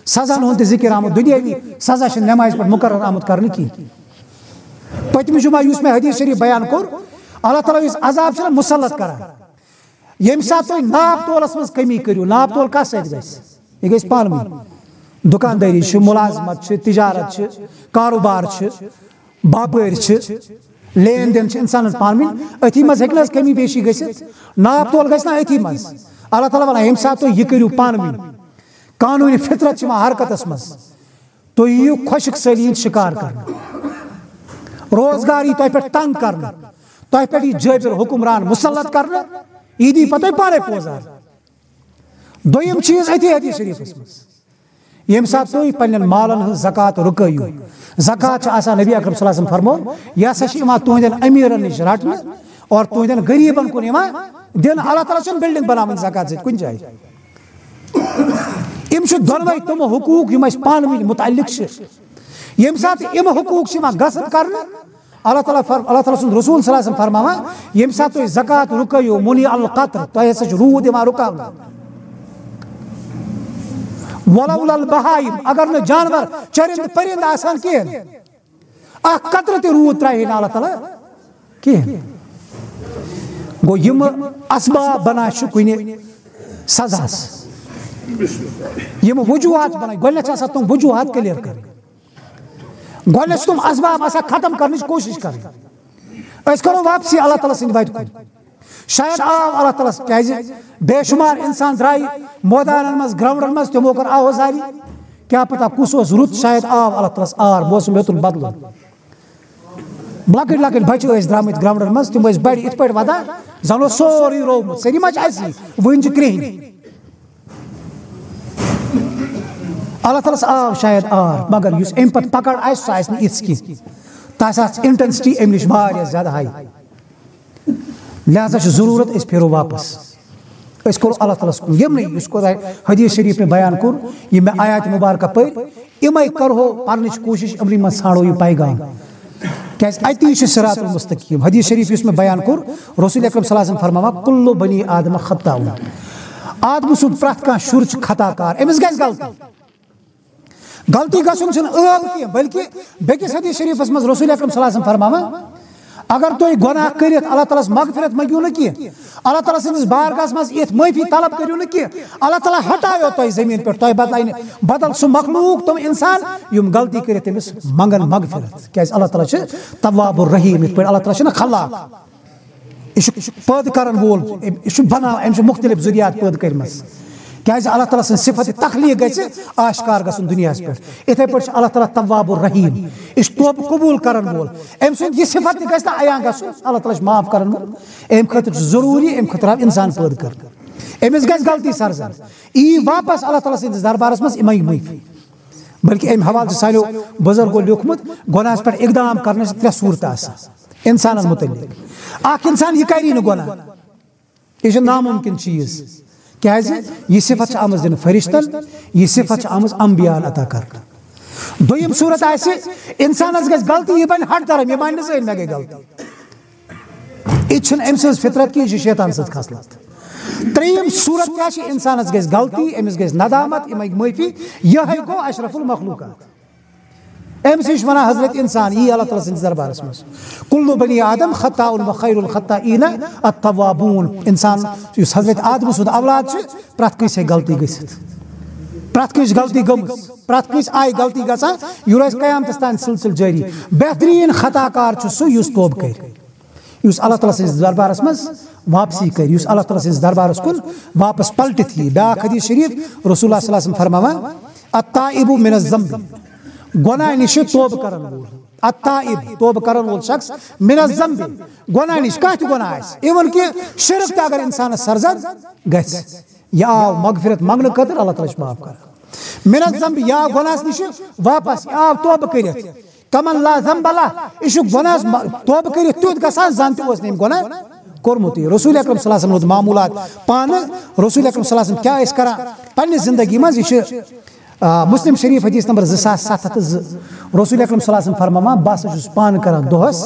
سزان ہُنٛد تہِ ذِکر آمُت دُنیٲوی سزا چھِنہٕ نٮ۪مازِ پٮ۪ٹھ مُقرر آمُت کرنہٕ کینٛہہ پٔتمہِ جمعہ یُس مےٚ حدیٖث شریٖف بیان کوٚر اللہ تعالیٰ یُس عذاب چھُنہ مُسلط کران ییٚمہِ ساتہٕ تُہۍ ناپ تولس منٛز کٔمی کٔرِو ناپ تول کتھ سۭتۍ گژھِ یہِ گژھِ پانہٕ ؤنۍ دُکاندٲری چھِ مُلازمت چھِ تجارت چھِ کاروبار چھِ باپٲرۍ چھِ لین دین چھِ انسانن پانہٕ ؤنۍ أتھی منٛز ہیٚکہِ نہ حظ کٔمی بیشی گٔژھِتھ ناپ تول گژھِ نہ أتھی منٛز اللہ تعالیٰ ونان ییٚمہِ ساتہٕ تُہۍ یہِ کٔرِو پانہٕ ؤنۍ قانوٗنی فطرت چھِ یِوان حرکتس منٛز تُہۍ یِیِو خۄشک سٲلی ہُنٛد شِکار کرنہٕ روزگار یی تۄہہِ پٮ۪ٹھ تنگ کرنہٕ تۄہہِ پٮ۪ٹھ یی جٲبِر حُکمران مُسلط کرنہٕ یہِ دی پتہٕ تۄہہِ پانے پوزار دوٚیِم چیٖز أتھی حدیٖث شریٖفس منٛز ییٚمہِ ساتہٕ تُہۍ پننٮ۪ن مالن ہٕنٛز زکات رُکٲیِو زکات چھِ آسان نبی اکرم صلی اللہ علیہ وسلم فرموو یہِ ہسا چھِ یِوان تُہنٛدٮ۪ن أمیٖرن نِش رٹنہٕ اور تُہنٛدٮ۪ن غریٖبن کُن یِوان دِنہٕ اللہ تعالیٰ چھُنہٕ بِلڈنٛگ بناوٕنۍ زکات سۭتۍ کُنہِ جایہِ یِم چھِ دۄنوَے تِم حقوٗق یِم اَسہِ پانہٕ ؤنۍ مُتعلق چھِ ییٚمہِ ساتہٕ یِم حقوٗق چھِ یِوان غصب کرنہٕ اللہ تعالیٰ سُنٛد رسوٗل صلی اللہ علیہ وسلم فرماوان ییٚمہِ ساتہٕ تُہۍ زکات رُکٲیِو مُنی القطر تۄہہِ ہسا چھُ روٗد یِوان رُکاونہٕ ولولا البہائم اگر نہٕ جانور چرند پرند آسان کِہیٖنۍ اکھ قطرٕ تہِ روٗد ترٛایہِ نہٕ اللہ تعالیٰ کِہیٖنۍ گوٚو یِمہٕ اسباب بنان چھِ کُنہِ سزاہس یِم وجوٗہات بنٲے گۄڈنٮ۪تھ چھِ آسان تِم وجوٗہات کلیر کرٕنۍ گۄڈنٮ۪تھ چھِ تِم اسباب آسان ختم کرنٕچ کوٗشش کرٕنۍ أسۍ کرو واپسی اللہ تعالیٰ سٕنٛدِ وتہِ کُن شاید آو اللہ تعالیٰ کیازِ بے شُمار انسان درٛایہِ مٲدانن منٛز گراونڈن منٛز تِمو کٔر آوازاری کیٛاہ پتہ کُس اوس رُت شاید آو اللہ تعالیٰ ہس آر موسم ہیوٚتُن بدلُن لۄکٕٹۍ لۄکٕٹۍ بچہِ ٲسۍ درٛامٕتۍ گراونڈن منٛز تِم ٲسۍ بڑِ یِتھ پٲٹھۍ ودان زن اوس سورُے روومُت سٲری ما چھِ اَسی وٕنۍ چھِ کرٛہِنۍ اللہ تعالیٰ ہس آو شاید آر مگر یُس امہِ پتہٕ پکڑ آسہِ سۄ آسہِ نہٕ یِژھ کینٛہہ تس آسہِ انٹنسٹی امہِ نِش واریاہ زیادٕ ہاے لہذا چھِ ضروٗرت أسۍ پھیرو واپس أسۍ کرو اللہ تعالیٰ ہس کُن یِمنٕے یُس خۄداے حدیٖث شریٖف مےٚ بیان کوٚر یِم مےٚ آیات مُبارکہ پٔرۍ یِمے کرہو پرنٕچ کوٗشش یِمنٕے منٛز ژھانڈو یہِ پیغام کیازِ اتی چھُ صراط المستقیٖم حدیٖث شریٖف یُس مےٚ بیان کوٚر رسول اکرم صلی اللہ علیہ وسلم فرماوان کُلُّ بنی آدم خطاؤن آدمہٕ سُنٛد پرٛٮ۪تھ کانٛہہ شُر چھُ خطا کار أمِس گژھِ غلطی گژھُن چھُنہٕ ٲو کینٛہہ بلکہِ بیٚکِس حدیٖث شریٖفس منٛز رسول اکرم صلی اللہ علیہ وسلم فرماوان اگر تُہۍ گۄناہ کٔرِتھ اللہ تعالیٰ ہس مغفرت منٛگِو نہٕ کینٛہہ اللہ تعالیٰ سٕنٛدِس بارگاہس منٛز یِتھ معٲفی طلب کٔرِو نہٕ کینٛہہ اللہ تعالیٰ ہٹایو تۄہہِ زٔمیٖن پٮ۪ٹھ تۄہہِ بدلایہِ نہٕ بدل سُہ مخلوٗق تِم انسان یِم غلطی کٔرِتھ تٔمِس منٛگن مغفرت کیازِ اللہ تعالیٰ چھِ تواب الرحیٖم یِتھ پٲٹھۍ اللہ تعالیٰ چھُنہ خلاق یہِ چھُ پٲدٕ کرن وول یہِ چھُ بناوان أمۍ چھِ مُختٔلِف ذُریات پٲدٕ کٔرمٕژ کیازِ اللہ تعالیٰ سٕنٛز صفت تخلیٖق گژھِ آشکار گژھُن دُنیاہس پٮ۪ٹھ یِتھے پٲٹھۍ چھُ اللہ تعالیٰ تواب الرحیٖم یہِ چھُ توبہٕ قبوٗل کرن وول أمۍ سُنٛد یہِ صفت تہِ گژھِ نہٕ عیاں گژھُن اللہ تعالیٰ چھُ معاف کرن وول اَمہِ خٲطرٕ چھُ ضروٗری اَمہِ خٲطرٕ آو انسان پٲدٕ کرنہٕ أمِس گژھِ غلطی سرزد یی واپس اللہ تعالیٰ سٕنٛدِس دربارس منٛز منٛگہِ معٲفی بلکہِ اَمہِ حوالہٕ چھُ سانیو بُزرگو لیوٗکھمُت گۄناہس پٮ۪ٹھ اقدام کرنس چھِ 3 صوٗرتہٕ آسان انسانن مُتعلق اکھ انسان یہِ کری نہٕ گۄناہ یہِ چھُ نامُمکِن چیٖز کیازِ یہِ صفت چھِ آمٕژ دِنہٕ فرشتن یہِ صفت چھِ آمٕژ انبیاہن عطا کرنہٕ دوٚیِم صوٗرت آسہِ انسانس گژھِ غلطی یہِ بنہِ ہٹ دھرم یہِ مانہِ نہٕ زٕہٕنۍ مےٚ گٔے غلطی یہِ چھُنہٕ أمۍ سٕنٛز فطرت کینٛہہ یہِ چھُ شیطان سٕنٛز خصلت 3یم صوٗرت کیٛاہ چھِ انسانس گژھِ غلطی أمِس گژھِ ندامت یہِ منٛگہِ معٲفی یِہے گوٚو اشرف المخلوقات أمۍ سٕے چھُ وَنان حضرت انسان یی اللہ تعالیٰ سٕنٛدِس دربارس منٛز کُلُّ بنی آدم خطاؤن وخیر الخطائین التوابون انسان یُس حضرت آدمہٕ سُنٛد اولاد چھُ پرٛٮ۪تھ کٲنٛسہِ ہیٚکہِ غلطی گٔژھِتھ پرٛٮ۪تھ کٲنٛسہِ غلطی گٔمٕژ پرٛٮ۪تھ کٲنٛسہِ آیہِ غلطی گژھان یہِ روزِ قیامتس تانۍ سلسلہٕ جٲری بہتریٖن خطا کار چھُ سُہ یُس توبہٕ کرِ یُس اللہ تعالیٰ سٕنٛدِس دربارس منٛز واپسی کرِ یُس اللہ تعالیٰ سٕنٛدِس دربارس کُن واپس پلٹِتھ یی بیاکھ حدیٖث شریٖف رسول اللہ صلی اللہ علیہ وسلم فرماوان التائب من الذنب گۄناہ نِش چھُ توبہٕ کرن وول التائب توبہٕ کرن وول شخص من الذنب گۄناہ نِش کانٛہہ تہِ گۄناہ آسہِ اِوٕن کہِ شرک تہِ اگر انسانس سرزد گژھِ یہِ آو مغفرت منٛگنہٕ خٲطرٕ اللہ تعالیٰ چھُ معاف کران من الذنب یہِ آو گۄناہس نِش واپس یہِ آو توبہٕ کٔرِتھ کمن لا ذنب لہ یہِ چھُ گۄناہس توبہٕ کٔرِتھ تیُتھ گژھان زن تہِ اوس نہٕ أمۍ گۄناہ کوٚرمُتٕے رسول اکرم صلی اللہ علیہ وسلم معموٗلات پانہٕ رسول اکرم صلی اللہ علیہ وسلم کیٛاہ ٲسۍ کران پننہِ زندگی منٛز یہِ چھُ مسلم شریٖف حدیٖث نمبر 2702 رسول اکرم صلی اللہ علیہ وسلم فرماوان بہٕ ہسا چھُس پانہٕ کران دۄہس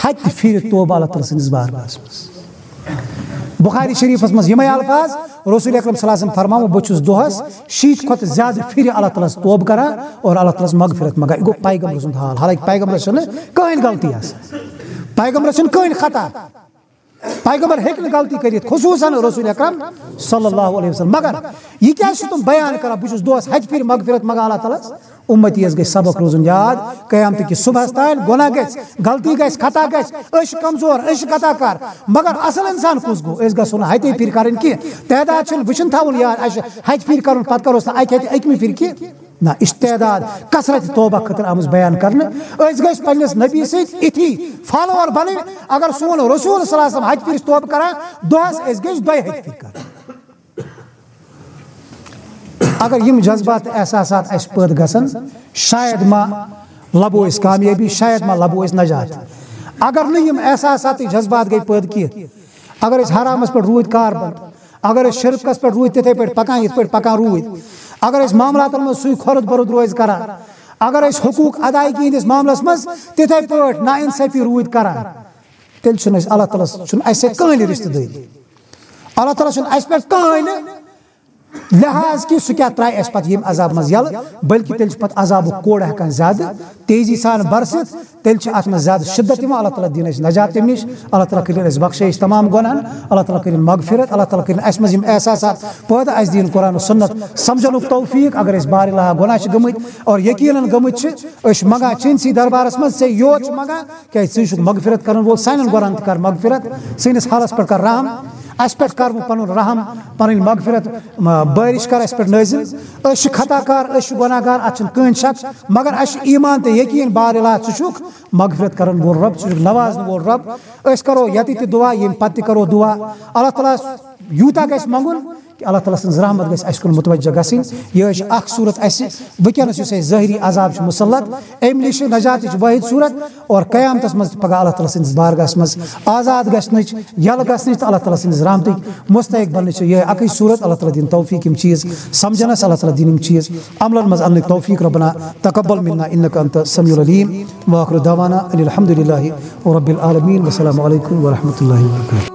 ہتہِ پھِرِ توبہٕ اللہ تعالیٰ سٕنٛدِس بارگاہس منٛز بخاری شریٖفس منٛز یِمے الفاظ رسول اکرم صلی اللہ علیہ وسلم فرماوان بہٕ چھُس دۄہس 60 کھۄتہٕ زیادٕ پھِرِ اللہ تعالیٰ ہس توبہٕ کران اور اللہ تعالیٰ ہس مغفرت منٛگان یہِ گوٚو پیغمبر سُنٛد حال حالانکہِ پیغمبرس چھنہٕ کٕہٕنۍ غلطی آسان پیغمبرس چھُنہٕ کٕہٕنۍ خطا پیغمبر ہیکن غلطی کرت خصوصاً رسول اکرم صلی اللہ علیہ وسلم مگر یہ کیا تم بیان کرا بہ دہس ہتہ پھر مغفرت منگان اللہ تعالیٰ امتی گئی سبق روزن یاد قیامت کس صبح تان گناہ گھس غلطی گھس خطا گھس کمزور خطا کار مگر اصل انسان کس گو گھو نا ہتھے پھر کریں کی تعداد وچن تھاون یاد ہتھ پھر کرن پتہ کروس نا اکہ ہتھ اکمہ پھر کی نا استعداد کثرت توبہ خطر آمز بیان کرنے گھس پنس نبی ستی فالوور بن اگر سون رسول صلی اللہ علیہ وسلم ہتھ پھر توبہ کران دہس گھس دۄیہِ ہتھ پھر کر اگر یم جذبات احساسات اس پد گسن شاید ما لبو اس کامیابی شاید ما لبو اس نجات اگر نہ یم احساسات جذبات گئی پد کی اگر اس حرامس پر روید کار بند اگر اس شرکس پر روید تتھے پہ پکان یت پہ پکان روید اگر اس معاملات میں سوئی خورد برود روز کران اگر اس حقوق ادائیگی ہندس معاملس مز تتھے پہ نا انصافی روید کران تیل چھن اس اللہ تعالیٰ چھن ایسے کہانی رشتہ داری اللہ تعالیٰ چھن اس پہ کہانی لحاظ کہ سہ کیا ترائے اس پتہ یم عذاب مز یل بلکہ تیل پتہ عذاب کوڑ ہکان زیادہ تیزی سان برست تیل ات مز زیادہ شدت یوان اللہ تعالیٰ دین اس نجات تم نش اللہ تعالیٰ کرن اس بخشش تمام گناہن اللہ تعالیٰ کرن مغفرت اللہ تعالیٰ کرن اس مز یم احساسات پیدا اس دین قرآن و سنت سمجھنک توفیق اگر اس بار اللہ گناہ گمت اور یقیناً گمت منگا چنسی دربارس مز ژے یوت منگا کہ ژٕ مغفرت کرن وول سانن گناہن کر مغفرت سٲنِس حالس پہ کر رحم اس پہ کر پن رحم پن مغفرت بارش کر اس پہ نازل اس خطا کار اس گناہ گار ات کہین شک مگر اس ایمان تو یقین بار اللہ ژٕ مغفرت کرن وول رب ژٕ نوازن وول رب اس کرو یتی تہ دعا یم پتہ کرو دعا اللہ تعالیٰ یوتا گژھِ منگُن کہ اللہ تعالیٰ سن رحمت گژھِ اس کن متوجہ گژھن یہ اخ صورت اس ونکس اس ظاہری عذاب مسلط ام نش نجات واحد صورت اور قیامتس مز پگہ اللہ تعالیٰ سندس بارگاہس مز آزاد گژھنچ یل گژھنچ اللہ تعالیٰ سندس رحمتک مستحق بننچ یہ اکی صورت اللہ تعالیٰ دین توفیق یم چیز سمجھنس اللہ تعالیٰ دین یم چیز عملن مز انک توفیق ربنا تقبل منا انک انت السمیع العلیم واخر دعوانا ان الحمد للہ رب العالمین والسلام علیکم ورحمۃ اللہ وبرکاتہ.